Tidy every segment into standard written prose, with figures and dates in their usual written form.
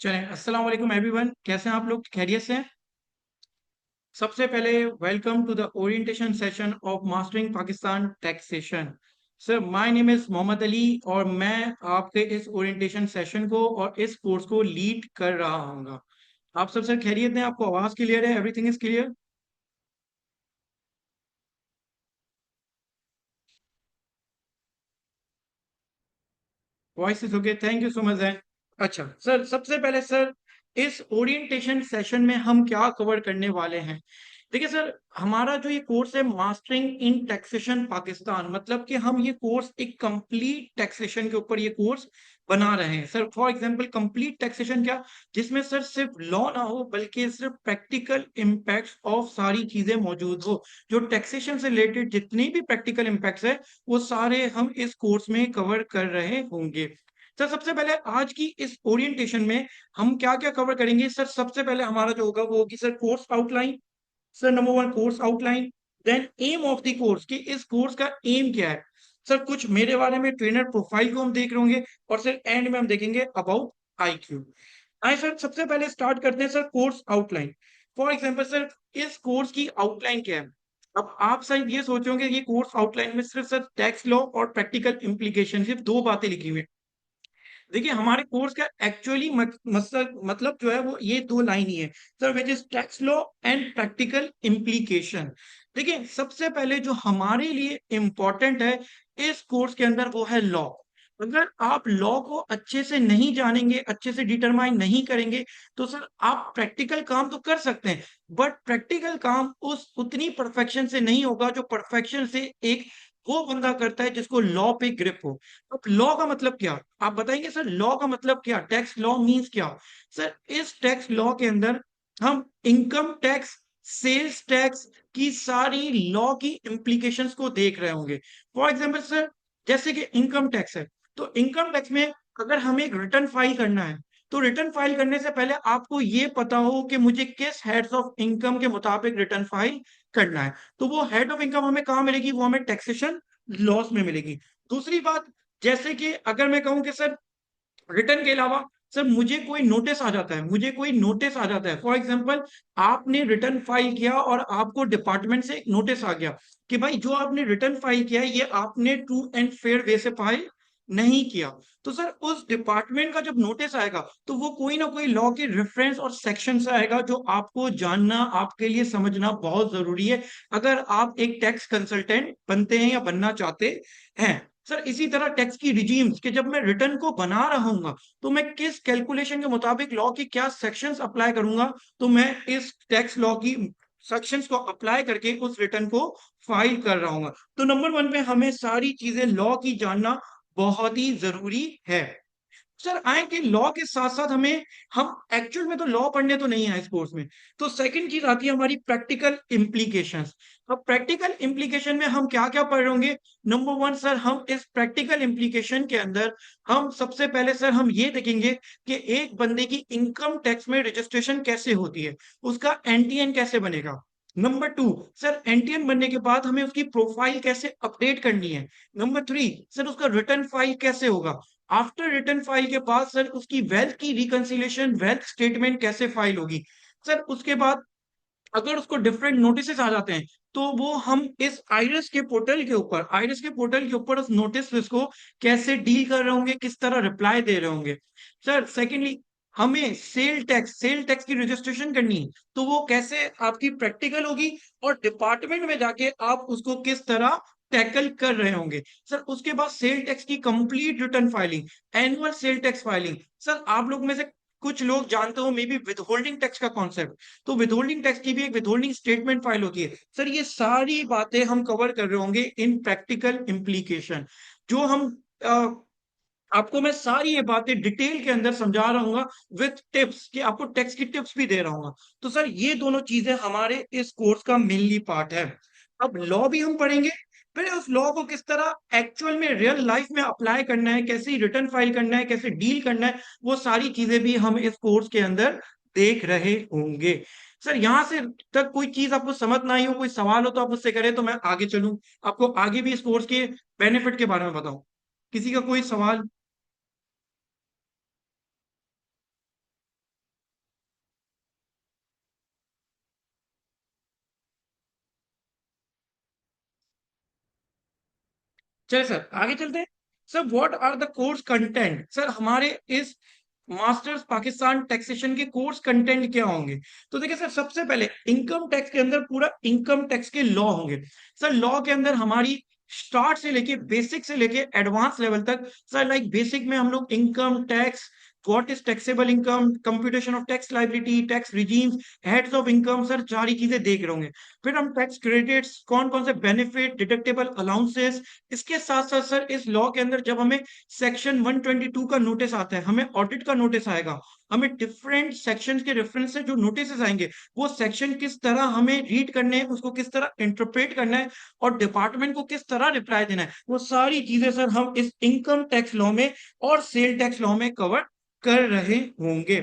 चलें, अस्सलाम वालेकुम एवरीवन, कैसे हैं आप लोग? खैरियत से हैं? सबसे पहले welcome to the orientation session of mastering Pakistan taxation. Sir, my name is Mohammad Ali और मैं आपके इस ओरिएंटेशन सेशन को और इस कोर्स को लीड कर रहा हूँगा। आप सब सर खैरियत हैं? आपको आवाज़ क्लियर है? Everything is clear? Voice is okay, thank you so much then. अच्छा, सर सबसे पहले सर इस ओरिएंटेशन सेशन में हम क्या कवर करने वाले हैं? देखिए सर, हमारा जो ये कोर्स है मास्टरिंग इन टैक्सेशन पाकिस्तान, मतलब कि हम ये कोर्स एक कंप्लीट टैक्सेशन के ऊपर ये कोर्स बना रहे हैं। Sir for example complete taxation क्या? जिसमें सर सिर्फ लॉ ना हो बल्कि सिर्फ प्रैक्टिकल इम्पैक्ट्स ऑफ सारी चीज़ें मौजूद हो। जो टैक्सेशन से रिलेटेड जितनी भी प्रैक्टिकल इम्पैक्ट्स हैं, वो सारे हम इस कोर्स में कवर कर रहे होंगे। सर सबसे पहले आज की इस ओरिएंटेशन में हम क्या-क्या कवर करेंगे? सर सबसे पहले हमारा जो होगा वो होगी sir course outline. Sir number 1 course outline, then aim of the course कि इस कोर्स का एम क्या है? सर कुछ मेरे बारे में ट्रेनर प्रोफाइल को हम देख रहे होंगे और सर एंड में हम देखेंगे अबाउट आईक्यू। आइए सर सबसे पहले स्टार्ट करते हैं sir course outline. For example sir इस कोर्स की आउटलाइन क्या है? अब आप शायद ये सोच रहे होंगे ये कोर्स आउटलाइन में सिर्फ सर टैक्स लॉ और प्रैक्टिकल इम्प्लीकेशन सिर्फ 2 बातें लिखी हुई हैं। देखिए हमारे कोर्स का एक्चुअली मतलब जो है वो ये दो लाइन ही है sir, which is tax law and practical implication. देखिए सबसे पहले जो हमारे लिए इम्पोर्टेंट है इस कोर्स के अंदर वो है लॉ। अगर आप लॉ को अच्छे से नहीं जानेंगे, अच्छे से डिटरमाइन नहीं करेंगे, तो सर आप प्रैक्टिकल काम तो कर सकते हैं, बट प्रैक्टिकल काम उस उतनी परफेक्शन से नहीं होगा जो परफेक्शन से एक वो बंदा करता है जिसको लॉ पे ग्रिप हो। अब लॉ का मतलब क्या? आप बताएँगे सर लॉ का मतलब क्या? टैक्स लॉ मीन्स क्या? सर इस टैक्स लॉ के अंदर हम इनकम टैक्स, सेल्स टैक्स की सारी लॉ की इम्प्लीकेशंस को देख रहे होंगे। फॉर एग्ज़ाम्पल सर जैसे कि इनकम टैक्स है, तो इनकम टैक्स में अगर हमें एक रिटर्न फाइल करना है, तो रिटर्न फाइल करने से पहले आपको ये पता हो कि मुझे किस हेड्स ऑफ इनकम के मुताबिक रिटर्न फाइल करना है। तो वो हेड ऑफ इनकम हमें कहाँ मिलेगी? वो हमें टैक्सेशन लॉस में मिलेगी। दूसरी बात, जैसे कि अगर मैं कहूँ कि सर रिटर्न के अलावा सर मुझे कोई नोटिस आ जाता है। फॉर एग्ज़ाम्पल आपने रिटर्न फाइल किया और आपको डिपार्टमेंट से एक नोटिस आ गया कि भाई जो आपने रिटर्न फाइल किया है ये आपने ट्रू एंड फेयर वे से फाइल नहीं किया। तो सर उस डिपार्टमेंट का जब नोटिस आएगा तो वो कोई ना कोई लॉ के रेफरेंस और सेक्शन से आएगा जो आपको जानना, आपके लिए समझना बहुत ज़रूरी है, अगर आप एक टैक्स कंसल्टेंट बनते हैं या बनना चाहते हैं। सर इसी तरह टैक्स की रिजीम्स कि जब मैं रिटर्न को बना रहा हूँगा, तो मैं किस कैलकुलेशन के मुताबिक लॉ की क्या सेक्शंस अप्लाई करूँगा, तो मैं इस टैक्स लॉ की सेक्शंस को अप्लाई करके उस रिटर्न को फाइल कर रहा हूँगा। तो नंबर 1 पे हमें सारी चीज़ें लॉ की जानना बहुत ही ज़रूरी है। सर आए कि लॉ के साथ-साथ हम एक्चुअल में तो लॉ पढ़ने तो नहीं आए इस कोर्स में। तो सेकंड चीज़ आती है हमारी प्रैक्टिकल इम्प्लीकेशंस। अब प्रैक्टिकल इम्प्लीकेशन में हम क्या-क्या पढ़ रहे होंगे? नंबर 1 सर हम इस प्रैक्टिकल इम्प्लीकेशन के अंदर हम सबसे पहले सर हम ये देखेंगे कि एक बंदे की इनकम टैक्स में रजिस्ट्रेशन कैसे होती है? उसका एनटीएन कैसे बनेगा? नंबर 2 सर एनटीएन बनने के बाद हमें उसकी प्रोफाइल कैसे अपडेट करनी है? नंबर 3 सर उसका रिटर्न फाइल कैसे होगा? आफ्टर रिटर्न फाइल के बाद सर उसकी वेल्थ की रिकंसिलिएशन वेल्थ स्टेटमेंट कैसे फाइल होगी? सर उसके बाद अगर उसको डिफरेंट नोटिसेस आ जाते हैं, तो वो हम इस आईरिस के पोर्टल के ऊपर उस नोटिस को कैसे डील कर रहे होंगे, किस तरह रिप्लाई दे रहे होंगे। सर सेकंडली हमें सेल टैक्स की रजिस्ट्रेशन करनी है, तो वो कैसे आपकी प्रैक्टिकल होगी और डिपार्टमेंट में जाके आप उसको किस तरह टैकल कर रहे होंगे। सर उसके बाद सेल टैक्स की complete return filing, annual sale tax filing. Sir आप लोग में से कुछ लोग जानते हो मे बी विथहोल्डिंग टैक्स का कॉन्सेप्ट, तो विथहोल्डिंग टैक्स की भी एक विथहोल्डिंग स्टेटमेंट फाइल होती है। सर ये सारी बातें हम कवर कर रहे होंगे इन प्रैक्टिकल इम्प्लीकेशन। जो हम आपको मैं सारी ये बातें डिटेल के अंदर समझा रहा हूँगा विथ टिप्स कि आपको टैक्स की टिप्स भी दे रहा हूँगा। तो सर ये दोनों चीज़ें हमारे इस कोर्स का मेनली पार्ट है। अब लॉ भी हम पढ़ेंगे, फिर उस लॉ को किस तरह एक्चुअल में रियल लाइफ में अप्लाई करना है, कैसे रिटर्न फाइल करना है, कैसे डील करना है, वो सारी चीज़ें भी हम इस कोर्स के अंदर देख रहे होंगे। सर यहाँ से तक कोई चीज़ आपको समझ ना आई हो, कोई सवाल हो तो आप मुझसे करें तो मैं आगे चलूँ, आपको आगे भी इस कोर्स के बेनिफिट के बारे में बताऊँ। किसी का कोई सवाल? चलिए सर आगे चलते हैं। Sir what are the course content, sir हमारे इस मास्टर्स पाकिस्तान टैक्सेशन के कोर्स कंटेंट क्या होंगे? तो देखिए सर, सबसे पहले इनकम टैक्स के अंदर पूरा इनकम टैक्स के लॉ होंगे। सर लॉ के अंदर हमारी स्टार्ट से लेके बेसिक से लेके एडवांस लेवल तक, सर लाइक बेसिक में हम लोग income tax, what is taxable income, computation of tax liability, tax regimes, heads of income, sir सारी चीजें देख रहे होंगे। फिर हम टैक्स क्रेडिट्स, कौन कौन से बेनिफिट, डिडक्टेबल अलाउंसेस, इसके साथ साथ सर इस लॉ के अंदर जब हमें सेक्शन 122 का नोटिस आता है, हमें ऑडिट का नोटिस आएगा, हमें डिफरेंट सेक्शंस के रेफरेंस से जो नोटिस आएंगे, वो सेक्शन किस तरह हमें रीड करने हैं, उसको किस तरह इंटरप्रेट करना है और डिपार्टमेंट को किस तरह रिप्लाई देना है, वो सारी चीजें सर हम इस इनकम टैक्स लॉ में और सेल टैक्स लॉ में कवर कर रहे होंगे।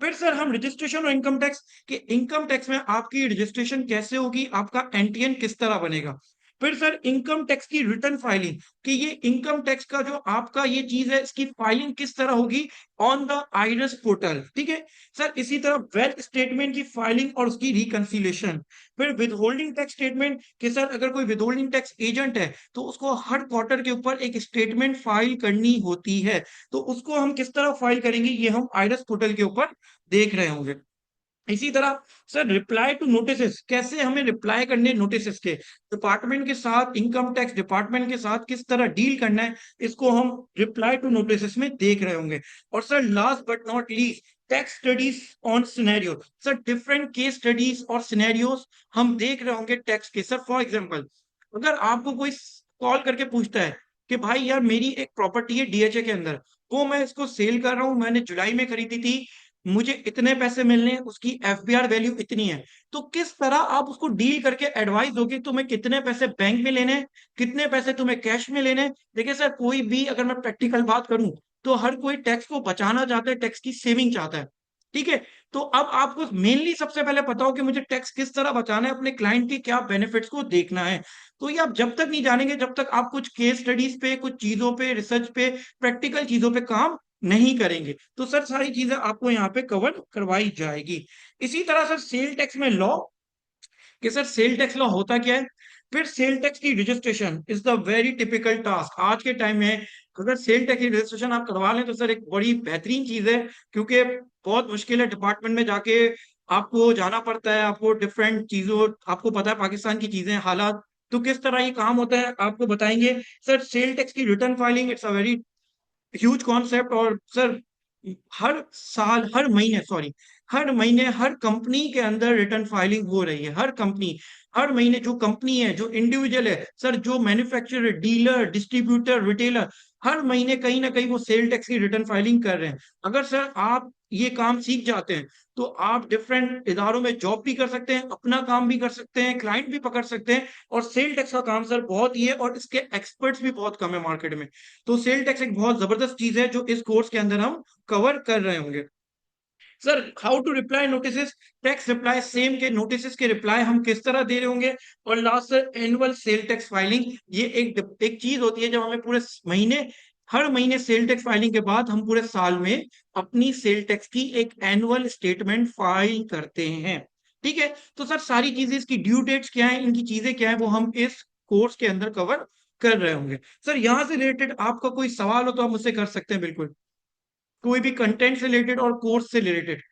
फिर सर हम रजिस्ट्रेशन और इनकम टैक्स, कि इनकम टैक्स में आपकी रजिस्ट्रेशन कैसे होगी, आपका एनटीएन किस तरह बनेगा। फिर सर इनकम टैक्स की रिटर्न फाइलिंग, कि ये इनकम टैक्स का जो आपका ये चीज है, इसकी फाइलिंग किस तरह होगी ऑन द आईरस पोर्टल, ठीक है। सर इसी तरह वेल्थ स्टेटमेंट की फाइलिंग और उसकी रिकंसिलेशन। फिर विद होल्डिंग टैक्स स्टेटमेंट, कि सर अगर कोई विद होल्डिंग टैक्स एजेंट है तो उसको हर क्वार्टर के ऊपर एक स्टेटमेंट फाइल करनी होती है, तो उसको हम किस तरह फाइल करेंगे, ये हम आईरस पोर्टल के ऊपर देख रहे होंगे। इसी तरह सर रिप्लाई टू नोटिसेस, कैसे हमें रिप्लाई करने नोटिसेस के, डिपार्टमेंट के साथ, इनकम टैक्स डिपार्टमेंट के साथ किस तरह डील करना है, इसको हम रिप्लाई टू नोटिसेस में देख रहे होंगे। और sir last but not least, tax studies on scenario, sir different case studies और सिनेरियोस हम देख रहे होंगे टैक्स के। सर फॉर एग्जांपल, अगर आपको कोई कॉल करके पूछता है कि भाई यार मेरी एक प्रॉपर्टी है डीएचए के अंदर, वो मैं इसको सेल कर रहा हूँ, मैंने जुलाई में खरीदी थी, मुझे इतने पैसे मिलने हैं, उसकी एफबीआर वैल्यू इतनी है, तो किस तरह आप उसको डील करके एडवाइस दोगे, तुम्हें कितने पैसे बैंक में लेने हैं, कितने पैसे तुम्हें कैश में लेने हैं। देखिए सर, कोई भी अगर मैं प्रैक्टिकल बात करूं तो हर कोई टैक्स को बचाना चाहता है, टैक्स की सेविंग चाहता है, ठीक है। तो अब आपको मेनली सबसे पहले पता हो कि मुझे टैक्स किस तरह बचाना है, अपने क्लाइंट के क्या बेनिफिट्स को देखना है। तो ये आप जब तक नहीं जानेंगे, जब तक आप कुछ केस स्टडीज पे, कुछ चीजों पे, रिसर्च पे, प्रैक्टिकल चीजों पे काम नहीं करेंगे। तो सर सारी चीजें आपको यहाँ पे कवर करवाई जाएगी। इसी तरह सर सेल टैक्स में लॉ, कि सर सेल टैक्स लॉ होता क्या है। फिर सेल टैक्स की registration is the very typical task आज के टाइम में। अगर सेल टैक्स की रजिस्ट्रेशन आप करवा लें तो सर एक बड़ी बेहतरीन चीज है, क्योंकि बहुत मुश्किल है डिपार्टमेंट में जाके आपको जाना पड़ता है, आपको डिफरेंट चीजों, आपको पता है पाकिस्तान की चीजें, हालात, तो किस तरह ये काम होता है आपको बताएंगे। सर सेल टैक्स की return filing it's a very huge concept. और सर हर साल, हर महीने, सॉरी, हर महीने हर कंपनी के अंदर रिटर्न फाइलिंग हो रही है, हर कंपनी, हर महीने जो कंपनी है, जो इंडिविजुअल है सर, जो मैन्युफैक्चरर, डीलर, डिस्ट्रीब्यूटर, रिटेलर, हर महीने कहीं ना कहीं वो सेल टैक्स की रिटर्न फाइलिंग कर रहे हैं। अगर सर आप ये काम सीख जाते हैं तो आप डिफरेंट इदारों में जॉब भी कर सकते हैं, अपना काम भी कर सकते हैं, क्लाइंट भी पकड़ सकते हैं। और सेल टैक्स का काम सर बहुत ही है, और इसके एक्सपर्ट्स भी बहुत कम है मार्केट में। तो सेल टैक्स एक बहुत जबरदस्त चीज है जो इस कोर्स के अंदर हम कवर कर रहे होंगे। Sir how to reply notice, tax reply, same के नोटिस के रिप्लाई हम किस तरह दे रहे होंगे। और last sir annual sale tax filing, ये एक चीज होती है जब हमें पूरे महीने, हर महीने सेल टैक्स फाइलिंग के बाद हम पूरे साल में अपनी सेल टैक्स की एक एनुअल स्टेटमेंट फाइल करते हैं, ठीक है। तो सर सारी चीजें, इसकी ड्यू डेट्स क्या है, इनकी चीजें क्या है, वो हम इस कोर्स के अंदर कवर कर रहे होंगे। सर यहाँ से रिलेटेड आपका कोई सवाल हो तो आप मुझसे कर सकते हैं, बिल्कुल, कोई भी कंटेंट से रिलेटेड और कोर्स से रिलेटेड।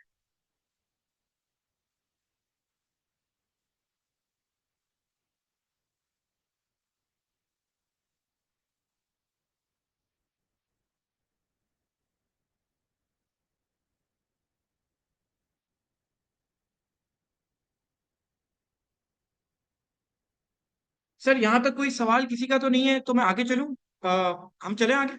सर यहाँ तक कोई सवाल किसी का तो नहीं है, तो मैं आगे चलूं, हम चले आगे।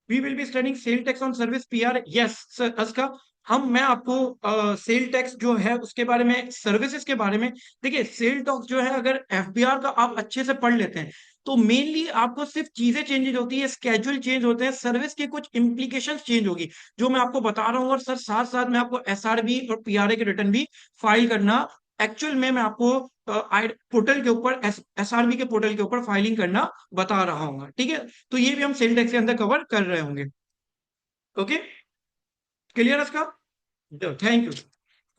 We will be studying sale tax on service PR, yes sir अस्का। मैं आपको सेल टैक्स जो है उसके बारे में, सर्विसेज के बारे में, देखिए सेल टैक्स जो है, अगर एफबीआर का आप अच्छे से पढ़ लेते हैं तो मेनली आपको सिर्फ चीजें चेंज होती है, स्केड्यूल चेंज होते हैं, सर्विस के कुछ इंप्लीकेशंस चेंज होगी जो मैं आपको बता रहा हूँ। और सर साथ साथ मैं आपको एसआरबी और पीआरए के रिटर्न भी फाइल करना, एक्चुअल में मैं आपको पोर्टल के ऊपर, एसआरबी के पोर्टल के ऊपर फाइलिंग करना बता रहा हूँ, ठीक है। तो ये भी हम सेल टैक्स के अंदर कवर कर रहे होंगे। ओके, क्लियर है इसका? Thank you.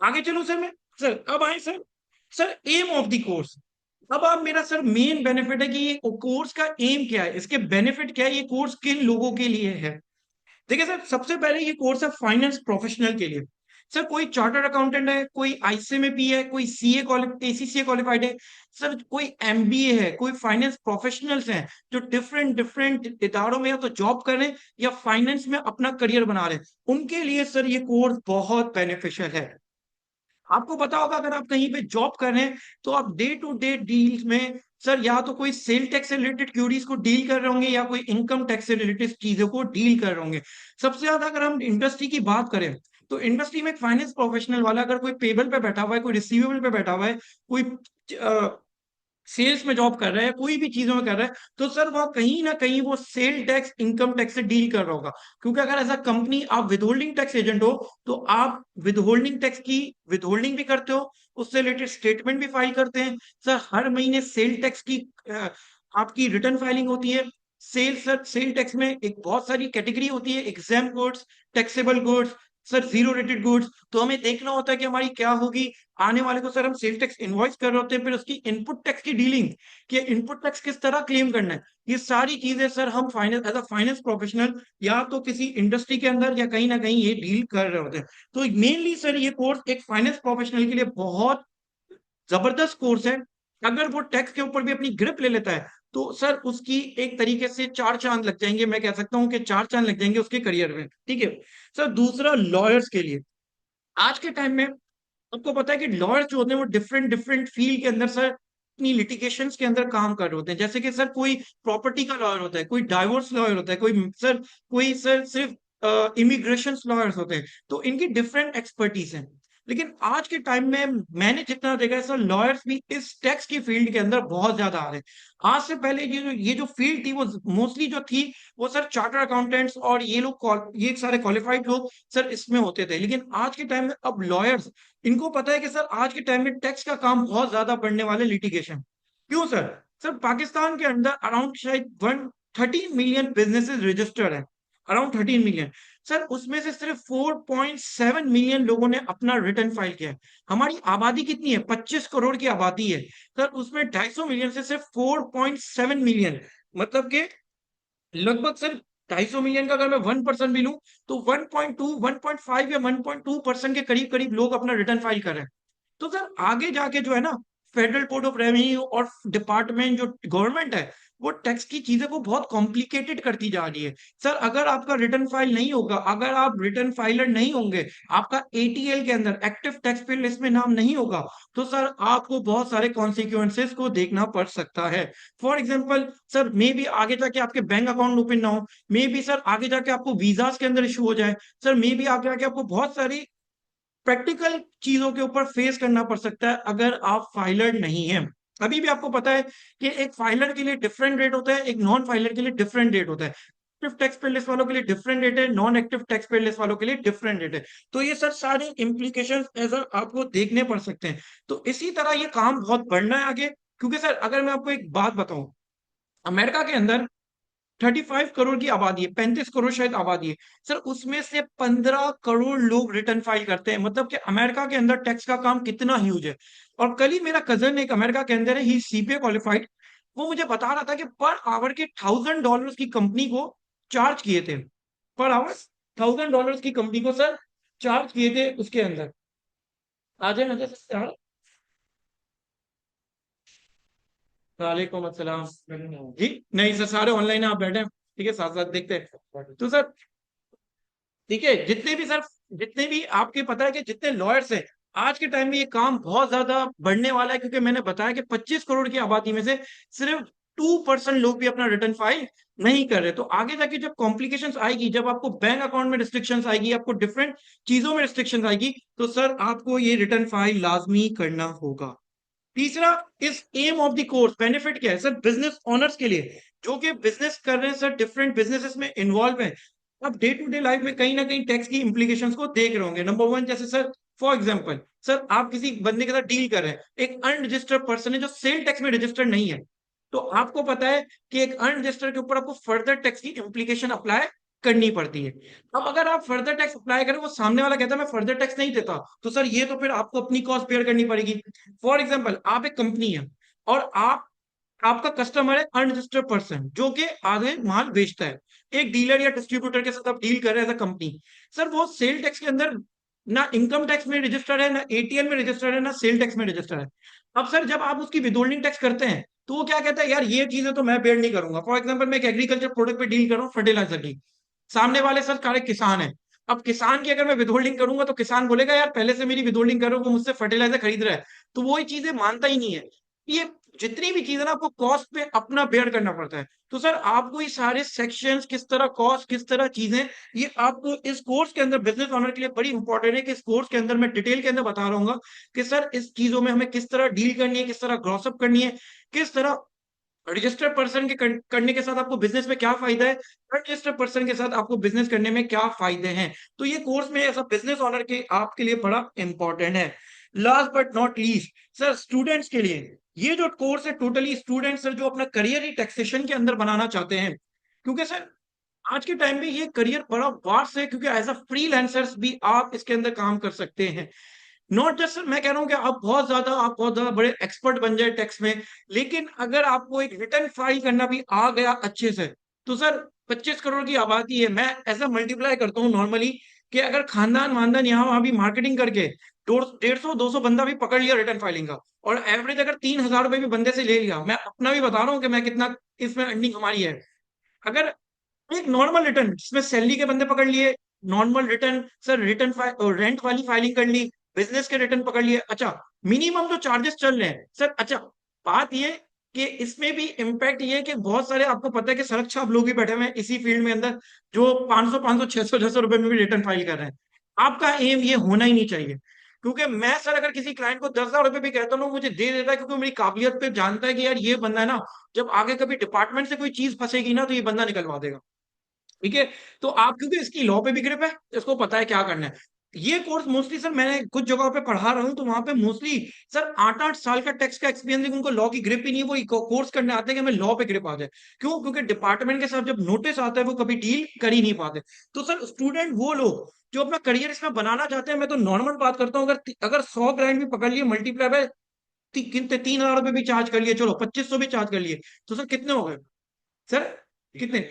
आगे चलूं सर मैं? सर अब आए sir, sir aim of the course. अब आप मेरा सर मेन बेनिफिट है कि ये कोर्स का एम क्या है, इसके बेनिफिट क्या है, ये कोर्स किन लोगों के लिए है। देखिए सर, सबसे पहले ये कोर्स है फाइनेंस प्रोफेशनल के लिए। सर कोई चार्टर्ड अकाउंटेंट है, कोई आईसीएमपी है, कोई सीए एसीसीए क्वालिफाइड है, सर कोई एमबीए है, कोई फाइनेंस प्रोफेशनल्स हैं जो डिफरेंट डिफरेंट इदारों में या तो जॉब कर रहे हैं या फाइनेंस में अपना करियर बना रहे हैं, उनके लिए सर ये कोर्स बहुत बेनिफिशियल है। आपको पता होगा अगर आप कहीं पे जॉब कर रहे हैं तो आप डे टू डे डील्स में सर या तो कोई सेल टैक्स से रिलेटेड क्यूरीज को डील कर रहे होंगे या कोई इनकम टैक्स से रिलेटेड चीजों को डील कर रहे होंगे। सबसे ज्यादा अगर हम इंडस्ट्री की बात करें तो इंडस्ट्री में एक फाइनेंस प्रोफेशनल वाला अगर कोई पेबल पे बैठा हुआ है, कोई रिसीवेबल पे बैठा हुआ है, कोई सेल्स में जॉब कर रहा है, कोई भी चीजों में कर रहा है, तो सर वह कहीं ना कहीं वो सेल टैक्स इनकम टैक्स से डील कर रहा होगा। क्योंकि अगर एज अ कंपनी आप विदहोल्डिंग टैक्स एजेंट हो तो आप विदहोल्डिंग टैक्स की विदहोल्डिंग भी करते हो, उससे रिलेटेड स्टेटमेंट भी फाइल करते हैं। सर हर महीने सेल टैक्स की आपकी रिटर्न फाइलिंग होती है। सेल टैक्स में एक बहुत सारी कैटेगरी होती है, exam goods, taxable goods, sir zero rated goods. तो हमें देखना होता है कि हमारी क्या होगी आने वाले को। सर हम सेल टैक्स इनवॉइस कर रहे होते हैं, फिर उसकी इनपुट टैक्स की डीलिंग, कि इनपुट टैक्स किस तरह क्लेम करना है, ये सारी चीजें सर हम finance as a finance professional या तो किसी इंडस्ट्री के अंदर या कहीं ना कहीं ये डील कर रहे होते हैं। तो मेनली सर ये कोर्स एक फाइनेंस प्रोफेशनल के लिए बहुत जबरदस्त कोर्स है। अगर वो टैक्स के ऊपर भी अपनी ग्रिप ले लेता है तो सर उसकी एक तरीके से चार चांद लग जाएंगे, मैं कह सकता हूं कि चार चांद लग जाएंगे उसके करियर में। ठीक है सर, दूसरा लॉयर्स के लिए। आज के टाइम में आपको पता है कि लॉयर्स जो होते हैं वो डिफरेंट डिफरेंट फील्ड के अंदर सर अपनी लिटिगेशंस के अंदर काम कर रहे होते हैं। जैसे कि सर कोई प्रॉपर्टी का लॉयर होता है, कोई डाइवोर्स लॉयर होता है, कोई सर सिर्फ इमिग्रेशन लॉयर्स होते हैं। तो इनकी डिफरेंट एक्सपर्टीज है। लेकिन आज के टाइम में मैंने जितना देखा है सर, लॉयर्स भी इस टैक्स की फील्ड के अंदर बहुत ज्यादा आ रहे हैं। आज से पहले ये जो फील्ड थी वो मोस्टली जो थी वो सर चार्टर अकाउंटेंट्स और ये सारे क्वालिफाइड लोग सर इसमें होते थे। लेकिन आज के टाइम में अब लॉयर्स, इनको पता है कि सर आज के टाइम में टैक्स का काम बहुत ज्यादा बढ़ने वाले, लिटिगेशन। क्यों सर? सर पाकिस्तान के अंदर अराउंड शायद 113 मिलियन बिजनेसेस रजिस्टर्ड है, अराउंड 13 मिलियन। सर उसमें से सिर्फ 4.7 मिलियन लोगों ने अपना रिटर्न फाइल किया है। हमारी आबादी कितनी है? 25 करोड़ की आबादी है। सर उसमें 250 मिलियन से सिर्फ 4.7 मिलियन, मतलब कि लगभग सर 250 मिलियन का अगर मैं 1% भी लूं तो 1.2 1.5 या 1.2% के करीब करीब लोग अपना रिटर्न फाइल कर रहे हैं। तो सर आगे जाके जो है ना, फेडरल बोर्ड ऑफ रेवेन्यू और डिपार्टमेंट जो गवर्नमेंट है वो टैक्स की चीजें को बहुत कॉम्प्लिकेटेड करती जा रही है। सर अगर आपका रिटर्न फाइल नहीं होगा, अगर आप रिटर्न फाइलर नहीं होंगे, आपका एटीएल के अंदर एक्टिव टैक्स पेयर लिस्ट में नाम नहीं होगा, तो सर आपको बहुत सारे कॉन्सिक्वेंसेस को देखना पड़ सकता है। For example sir may be आगे जाके आपके बैंक अकाउंट ओपन ना हो, मे बी सर आगे जाके आपको वीजास के अंदर इशू हो जाए, सर मे बी आगे जाके आपको बहुत सारी प्रैक्टिकल चीजों के ऊपर फेस करना पड़ सकता है अगर आप फाइलर नहीं है। अभी भी आपको पता है कि एक फाइलर के लिए डिफरेंट रेट होता है, एक नॉन फाइलर के लिए डिफरेंट रेट होता है। एक्टिव टैक्स पेड लिस्ट वालों के लिए डिफरेंट रेट है, non active tax paid list वालों के लिए डिफरेंट रेट है। तो ये सर सारे इंप्लीकेशन ऐसा आपको देखने पड़ सकते हैं। तो इसी तरह ये काम बहुत बढ़ना है आगे। क्योंकि सर अगर मैं आपको एक बात बताऊं, अमेरिका के अंदर 35 करोड़ की आबादी है, 35 करोड़ शायद आबादी है। सर उसमें से 15 करोड़ लोग रिटर्न फाइल करते हैं, मतलब कि अमेरिका के अंदर टैक्स का काम कितना ह्यूज है। और कल ही मेरा कजन एक अमेरिका के अंदर है, ही सीपीए क्वालिफाइड, वो मुझे बता रहा था कि पर आवर के $1000 की कंपनी को चार्ज किए थे, पर आवर $1000 की कंपनी को सर चार्ज किए थे उसके अंदर। आ जाए ना सर। वालेकुम अस्सलाम। जी नहीं सर, सारे ऑनलाइन आप बैठे हैं, ठीक है, साथ साथ देखते हैं। तो सर ठीक है, जितने भी आपके पता है कि जितने लॉयर्स हैं आज के टाइम में ये काम बहुत ज्यादा बढ़ने वाला है। क्योंकि मैंने बताया कि 25 करोड़ की आबादी में से सिर्फ 2% लोग भी अपना रिटर्न फाइल नहीं कर रहे। तो आगे जाके जब कॉम्प्लिकेशंस आएगी, जब आपको बैंक अकाउंट में रिस्ट्रिक्शंस आएगी, आपको डिफरेंट चीजों में रिस्ट्रिक्शंस आएगी, तो सर आपको ये रिटर्न फाइल लाजमी करना होगा। तीसरा, इस aim of the course benefit क्या है सर बिजनेस ओनर्स के लिए, जो कि बिजनेस कर रहे हैं सर, डिफरेंट बिजनेसेस में इन्वॉल्व है। अब डे टू डे लाइफ में कहीं ना कहीं टैक्स की इंप्लीकेशंस को देख रहे होंगे। नंबर वन, जैसे सर फॉर एग्जांपल सर आप किसी बंदे के साथ डील कर रहे हैं, एक अनरजिस्टर्ड पर्सन है जो सेल टैक्स में रजिस्टर्ड नहीं है। तो आपको पता है कि एक अनरजिस्टर्ड के ऊपर आपको फर्दर टैक्स की इंप्लीकेशन अप्लाई करनी पड़ती है। अब अगर आप फर्दर टैक्स अप्लाई करें, वो सामने वाला कहता है मैं फर्दर टैक्स नहीं देता, तो सर ये तो फिर आपको अपनी कॉस्ट बेयर करनी पड़ेगी। फॉर एग्जाम्पल, आप एक कंपनी है और आपका कस्टमर है अनरजिस्टर्ड पर्सन जो कि आगे माल बेचता है, एक डीलर या डिस्ट्रीब्यूटर के साथ आप डील कर रहे हैं एज अ कंपनी। सर वो सेल टैक्स के अंदर ना इनकम टैक्स में रजिस्टर्ड है, ना एटीएन में रजिस्टर्ड है, ना सेल टैक्स में रजिस्टर्ड है। अब सर जब आप उसकी विदहोल्डिंग टैक्स करते हैं, तो वो क्या कहता है, यार ये चीजें तो मैं बेयर नहीं करूंगा। फॉर एग्जाम्पल, मैं एक एग्रीकल्चर प्रोडक्ट पे डील कर रहा हूँ, फर्टिलाइजर की। सामने वाले सर सारे किसान है। अब किसान की अगर मैं विदहोल्डिंग करूंगा, तो किसान बोलेगा यार पहले से मेरी विदहोल्डिंग करो, वो मुझसे फर्टिलाइजर खरीद रहा है। तो वो ये चीजें मानता ही नहीं है। ये जितनी भी चीजें ना, आपको कॉस्ट पे अपना बेयर करना पड़ता है। तो सर आपको ये सारे सेक्शंस, किस तरह कॉस्ट, किस तरह चीजें, ये आपको इस कोर्स के अंदर बिजनेस ओनर के लिए बड़ी इंपॉर्टेंट है कि इस कोर्स के अंदर मैं डिटेल के अंदर बता रहा हूँ कि सर इस चीजों में हमें किस तरह डील करनी है, किस तरह ग्रॉसअप करनी है, किस तरह रजिस्टर्ड पर्सन के करने के साथ आपको बिजनेस में क्या फायदा है, रजिस्टर्ड पर्सन के साथ आपको बिजनेस करने में क्या फायदे हैं। तो ये कोर्स में ऐसा बिजनेस ओनर के आपके लिए बड़ा इंपॉर्टेंट है। Last but not least sir, students के लिए ये जो कोर्स है, टोटली स्टूडेंट्स सर जो अपना करियर ही टैक्सेशन के अंदर बनाना चाहते हैं, क्योंकि सर आज के टाइम में ये करियर बड़ा वास्ट है, क्योंकि एज अ फ्रीलांसर्स भी आप इसके अंदर काम कर सकते हैं। नॉट जस्ट सर मैं कह रहा हूं कि आप बहुत ज्यादा बड़े एक्सपर्ट बन जाए टैक्स में, लेकिन अगर आपको एक रिटर्न फाइल करना भी आ गया अच्छे से, तो सर 25 करोड़ की आबादी है, मैं ऐसा मल्टीप्लाई करता हूँ नॉर्मली कि अगर खानदान वानदान यहाँ वहां भी मार्केटिंग करके 150 200 बंदा भी पकड़ लिया रिटर्न फाइलिंग का, और एवरेज अगर 3,000 रुपए भी बंदे से ले लिया, मैं अपना भी बता रहा हूँ कि मैं कितना इसमें अर्निंग हमारी है। अगर एक नॉर्मल रिटर्न जिसमें सैलरी के बंदे पकड़ लिए, normal return sir, return rent वाली फाइलिंग कर ली, बिजनेस के रिटर्न पकड़ लिए, अच्छा मिनिमम जो चार्जेस चल रहे हैं सर, अच्छा बात ये कि इसमें भी इम्पैक्ट ये है कि बहुत सारे आपको पता है कि सड़क छाप लोग भी बैठे हुए हैं इसी फील्ड में अंदर, जो 500 500 600 रुपए में भी रिटर्न फाइल कर रहे हैं। आपका एम ये होना ही नहीं चाहिए, क्योंकि मैं सर अगर किसी क्लाइंट को 10,000 रुपए भी कहता हूँ, मुझे दे देता है, क्योंकि मेरी काबिलियत पे जानता है कि यार ये बंदा है ना, जब आगे कभी डिपार्टमेंट से कोई चीज फंसेगी ना, तो ये बंदा निकलवा देगा। ठीक है। तो आप क्योंकि इसकी लॉ पे भी ग्रिप है, इसको पता है क्या करना है। ये कोर्स मोस्टली सर मैंने कुछ जगहों पे पढ़ा रहा हूँ, तो वहां पे मोस्टली सर 8 8 साल का टैक्स का एक्सपीरियंस है, उनको लॉ की ग्रिप ही नहीं है, वो कोर्स करने आते हैं कि हमें लॉ पे ग्रिप आ जाए। क्यों? क्योंकि डिपार्टमेंट के साथ जब नोटिस आता है, वो कभी डील कर ही नहीं पाते। तो सर स्टूडेंट वो लोग जो अपना करियर इसमें बनाना चाहते हैं, मैं तो नॉर्मल बात करता हूँ, अगर अगर 100 ग्रांड भी पकड़ लिए, मल्टीप्लाई बाय कितने 3,000 रुपए भी चार्ज कर लिए, चलो 2500 भी चार्ज कर लिए, तो सर कितने हो गए सर, कितने?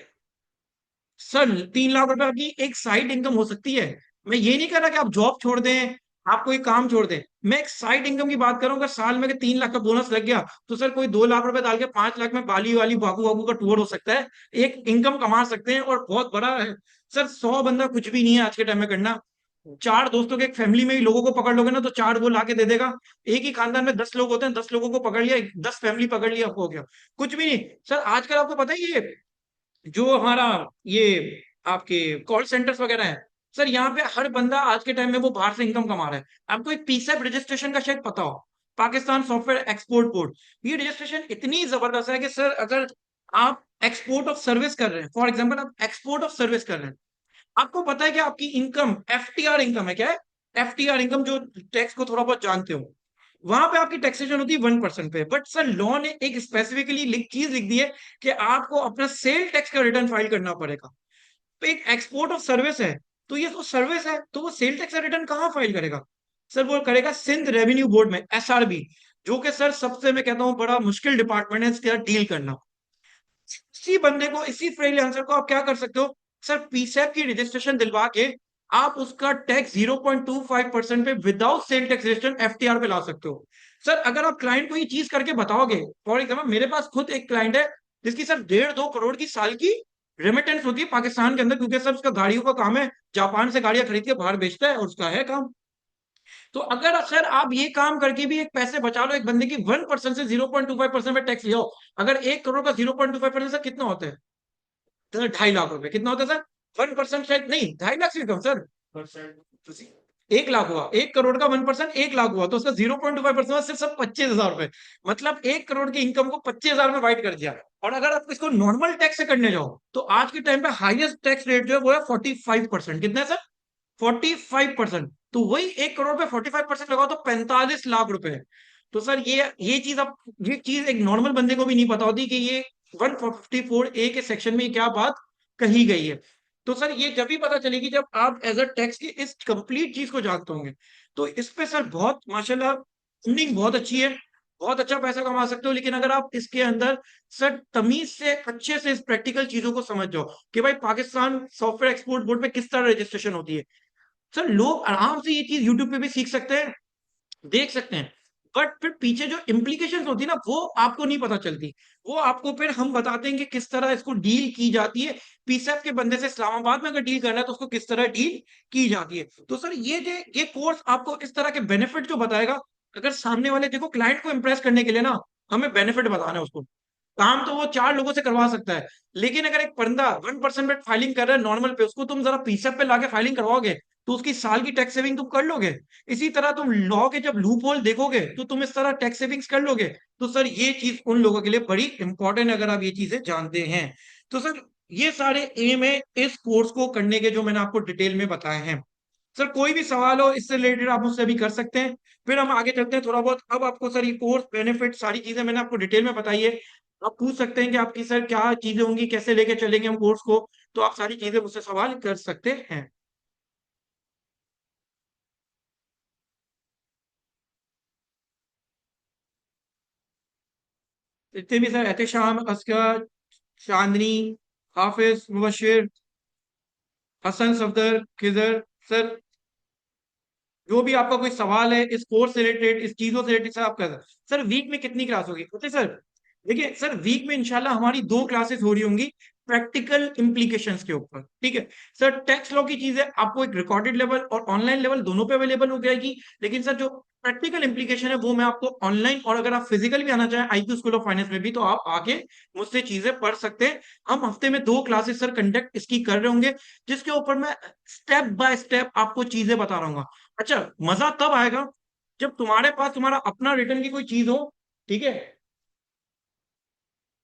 सर 3 लाख रुपए की एक साइड इनकम हो सकती है। मैं ये नहीं कर रहा कि आप जॉब छोड़ दें, आप कोई काम छोड़ दें, मैं एक साइड इनकम की बात कर रहा हूँ। अगर साल में के 3 लाख का बोनस लग गया, तो सर कोई 2 लाख रुपए डाल के 5 लाख में बाली वाली बागू बागू का टूर हो सकता है, एक इनकम कमा सकते हैं, और बहुत बड़ा है। सर 100 बंदा कुछ भी नहीं है आज के टाइम में करना। चार दोस्तों के एक फैमिली में ही लोगों को पकड़ लोगे ना, तो चार वो लाके दे देगा। एक ही खानदान में 10 लोग होते हैं, 10 लोगों को पकड़ लिया, 10 फैमिली पकड़ लिया, हो गया। कुछ भी नहीं। सर आजकल आपको पता है ये जो हमारा ये आपके कॉल सेंटर्स वगैरह है, सर यहाँ पे हर बंदा आज के टाइम में वो बाहर से इनकम कमा रहा है। आपको एक पीसेप रजिस्ट्रेशन का शायद पता हो, पाकिस्तान सॉफ्टवेयर एक्सपोर्ट बोर्ड। ये रजिस्ट्रेशन इतनी जबरदस्त है कि सर अगर आप एक्सपोर्ट ऑफ सर्विस कर रहे हैं, फॉर एग्जाम्पल आप एक्सपोर्ट ऑफ सर्विस कर रहे हैं, आपको पता है कि आपकी इनकम एफटीआर इनकम है, क्या है एफटीआर इनकम, जो टैक्स को थोड़ा बहुत जानते हो, वहां पे आपकी टैक्सेशन होती है 1% पे। बट सर लॉ ने एक स्पेसिफिकली चीज लिख दी है कि आपको अपना सेल टैक्स का रिटर्न फाइल करना पड़ेगा। तो एक एक्सपोर्ट ऑफ सर्विस है, तो ये तो सर्विस है, तो वो सेल टैक्स का रिटर्न कहाँ फाइल करेगा? सर वो करेगा सिंध रेवेन्यू बोर्ड में, एसआरबी, जो कि सर सबसे मैं कहता हूँ बड़ा मुश्किल डिपार्टमेंट है इसके साथ डील करना। इसी बंदे को, इसी फ्रीलांसर को आप क्या कर सकते हो सर, पीसेप की रजिस्ट्रेशन दिलवा के आप उसका टैक्स 0.25% पे without sale tax registration FTR पे ला सकते हो। सर अगर आप क्लाइंट को ये चीज करके बताओगे, फॉर एग्जाम्पल मेरे पास खुद एक क्लाइंट है जिसकी सर 1.5 2 करोड़ की साल की रेमिटेंस होती है पाकिस्तान के अंदर, क्योंकि सर उसका गाड़ियों का काम है, जापान से गाड़ियां खरीद के बाहर बेचता है, और उसका है काम। तो अगर सर आप ये काम करके भी एक पैसे बचा लो, एक बंदे की 1% से 0.25% पे टैक्स ले आओ। अगर 1 करोड़ का 0.25% सर कितना होता है? सर 2.5 लाख रुपए कितना होता है सर? 1% शायद नहीं, 2.5 लाख से कम सर, 1 लाख हुआ। 1 करोड़ का 1% 1 लाख हुआ, तो उसका 0.25% सिर्फ सब 25,000 रुपए। मतलब 1 करोड़ की इनकम को 25,000 में वाइट कर दिया। और अगर आप इसको नॉर्मल टैक्स से करने जाओ, तो आज के टाइम पे हाईएस्ट टैक्स रेट जो है वो है 45%। कितना है सर? 45%। तो वही 1 करोड़ पे 45% लगाओ तो 45 लाख रुपए है। तो सर ये चीज अब, ये चीज एक नॉर्मल बंदे को भी नहीं पता होती कि ये 154A के सेक्शन में क्या बात कही गई है। तो सर ये जब भी पता चलेगी जब आप एज अ टैक्स की इस कंप्लीट चीज को जानते होंगे। तो इस पे सर बहुत माशाल्लाह अर्निंग बहुत अच्छी है, बहुत अच्छा पैसा कमा सकते हो। लेकिन अगर आप इसके अंदर सर तमीज से अच्छे से इस प्रैक्टिकल चीजों को समझ जाओ कि भाई पाकिस्तान सॉफ्टवेयर एक्सपोर्ट बोर्ड पे किस तरह रजिस्ट्रेशन होती है, सर लोग आराम से ये चीज यूट्यूब पे भी सीख सकते हैं, देख सकते हैं। बट फिर पीछे जो इम्प्लीकेशंस होती है ना वो आपको नहीं पता चलती। वो आपको फिर हम बताते हैं कि किस तरह इसको डील की जाती है। पीसेफ के बंदे से इस्लामाबाद में अगर डील करना है तो उसको किस तरह डील की जाती है। तो सर ये कोर्स आपको इस तरह के बेनिफिट जो बताएगा, अगर सामने वाले देखो क्लाइंट को इंप्रेस करने के लिए ना हमें बेनिफिट बताना है उसको, काम तो वो 4 लोगों से करवा सकता है। लेकिन अगर एक बंदा 1% में फाइलिंग कर रहा है नॉर्मल पे, उसको तुम जरा पीसेप पे लाके फाइलिंग करवाओगे तो उसकी साल की टैक्स सेविंग तुम कर लोगे। इसी तरह तुम लॉ के जब लूप होल देखोगे तो तुम इस तरह टैक्स सेविंग्स कर लोगे। तो सर ये चीज उन लोगों के लिए बड़ी इंपॉर्टेंट है अगर आप ये चीजें जानते हैं। तो सर ये सारे एम है इस कोर्स को करने के जो मैंने आपको डिटेल में बताए हैं। सर कोई भी सवाल हो इससे रिलेटेड आप मुझसे भी कर सकते हैं, फिर हम आगे चलते हैं थोड़ा बहुत। अब आपको सर ये कोर्स बेनिफिट सारी चीजें मैंने आपको डिटेल में बताई है। आप पूछ सकते हैं कि आपकी सर क्या चीजें होंगी, कैसे लेके चलेंगे हम कोर्स को। तो आप सारी चीजें मुझसे सवाल कर सकते हैं। जितने भी सर एहतेशाम, असगर, चांदनी, हाफिज, मुबशिर, हसन, सफदर, खिजर, सर जो भी आपका कोई सवाल है इस कोर्स से रिलेटेड, इस चीजों से रिलेटेड, सर आप कर सकते। सर वीक में कितनी क्लास होगी पता है सर? देखिए सर वीक में इंशाल्लाह हमारी 2 क्लासेस हो रही होंगी प्रैक्टिकल इंप्लीकेशंस के ऊपर, ठीक है। सर टैक्स लॉ की चीजें आपको एक रिकॉर्डेड लेवल और ऑनलाइन लेवल दोनों पे अवेलेबल हो जाएगी। लेकिन सर जो प्रैक्टिकल इंप्लीकेशन है वो मैं आपको ऑनलाइन, और अगर आप फिजिकल भी आना चाहें आईक्यू स्कूल ऑफ फाइनेंस में भी, तो आप आके मुझसे चीजें पढ़ सकते हैं। हम हफ्ते में 2 क्लासेस सर कंडक्ट इसकी कर रहे होंगे, जिसके ऊपर मैं स्टेप बाय स्टेप आपको चीजें बता रहा हूँ। अच्छा, मजा तब आएगा जब तुम्हारे पास तुम्हारा अपना रिटर्न की कोई चीज हो, ठीक है।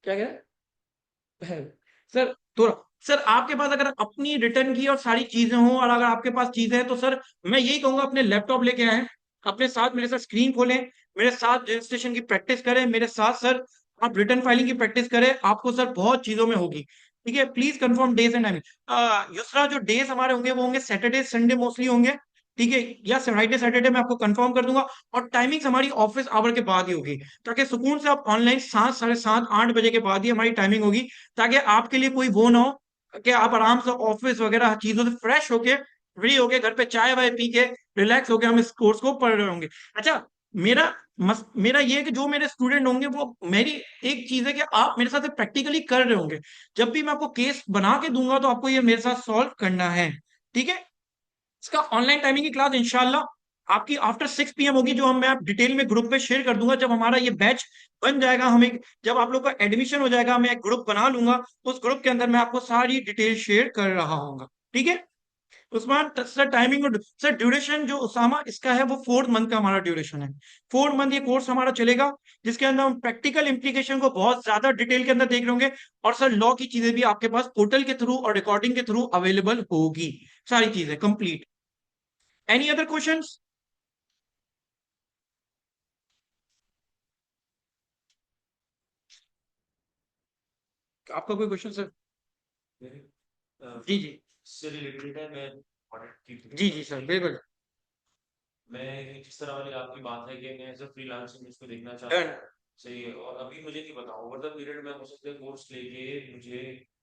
क्या कह रहे हैं सर? तो सर आपके पास अगर अपनी रिटर्न की और सारी चीजें हो, और अगर आपके पास चीजें हैं, तो सर मैं यही कहूंगा अपने लैपटॉप लेके आए, अपने साथ मेरे साथ स्क्रीन खोलें, मेरे साथ रजिस्ट्रेशन की प्रैक्टिस करें मेरे साथ सर। आप रिटर्न फाइलिंग की प्रैक्टिस करें, आपको सर बहुत चीजों में होगी। ठीक है, please confirm days and timing. दूसरा जो डेज हमारे होंगे वो होंगे सैटरडे संडे मोस्टली होंगे, ठीक है, या फ्राइडे सैटरडे मैं आपको कंफर्म कर दूंगा। और टाइमिंग्स हमारी ऑफिस आवर के बाद ही होगी, ताकि सुकून से आप ऑनलाइन 7, साढ़े 7, 8 बजे के बाद ही हमारी टाइमिंग होगी, ताकि आपके लिए कोई वो ना हो कि आप आराम से ऑफिस वगैरह चीजों से फ्रेश होके फ्री होके घर पे चाय वाय पी के रिलैक्स होके हम इस कोर्स को पढ़ रहे होंगे। अच्छा, मेरा ये है कि जो मेरे स्टूडेंट होंगे वो मेरी एक चीज है कि आप मेरे साथ प्रैक्टिकली कर रहे होंगे। जब भी मैं आपको केस बना के दूंगा तो आपको ये मेरे साथ सॉल्व करना है, ठीक है। इसका ऑनलाइन टाइमिंग की क्लास इंशाल्लाह आपकी आफ्टर 6 PM होगी, जो हम मैं आप डिटेल में ग्रुप पे शेयर कर दूंगा। जब हमारा ये बैच बन जाएगा, जब आप लोग का एडमिशन हो जाएगा, मैं एक ग्रुप बना लूंगा, उस ग्रुप के अंदर मैं आपको सारी डिटेल शेयर कर रहा हूँ, ठीक है। उस्मान सर टाइमिंग और सर ड्यूरेशन जो उसामा इसका है वो 4th मंथ का हमारा ड्यूरेशन है। 4th मंथ ये कोर्स हमारा चलेगा, जिसके अंदर हम प्रैक्टिकल इंप्लीकेशन को बहुत ज्यादा डिटेल के अंदर देख रहे होंगे। और सर लॉ की चीजें भी आपके पास पोर्टल के थ्रू और रिकॉर्डिंग के थ्रू अवेलेबल होगी, सारी चीजें कंप्लीट। Any other questions? आपका कोई क्वेश्चन सर? मेरे जी जी। से रिलेटेड है। मैं ऑडिट की जी जी सर बिल्कुल। मैं जिस तरह वाली आपकी बात है कि मैं एज अ फ्रीलांसर इसको देखना चाहता डन। हूँ, सही है। और अभी मुझे नहीं पता ओवर द पीरियड में हो सकता है कोर्स लेके मुझे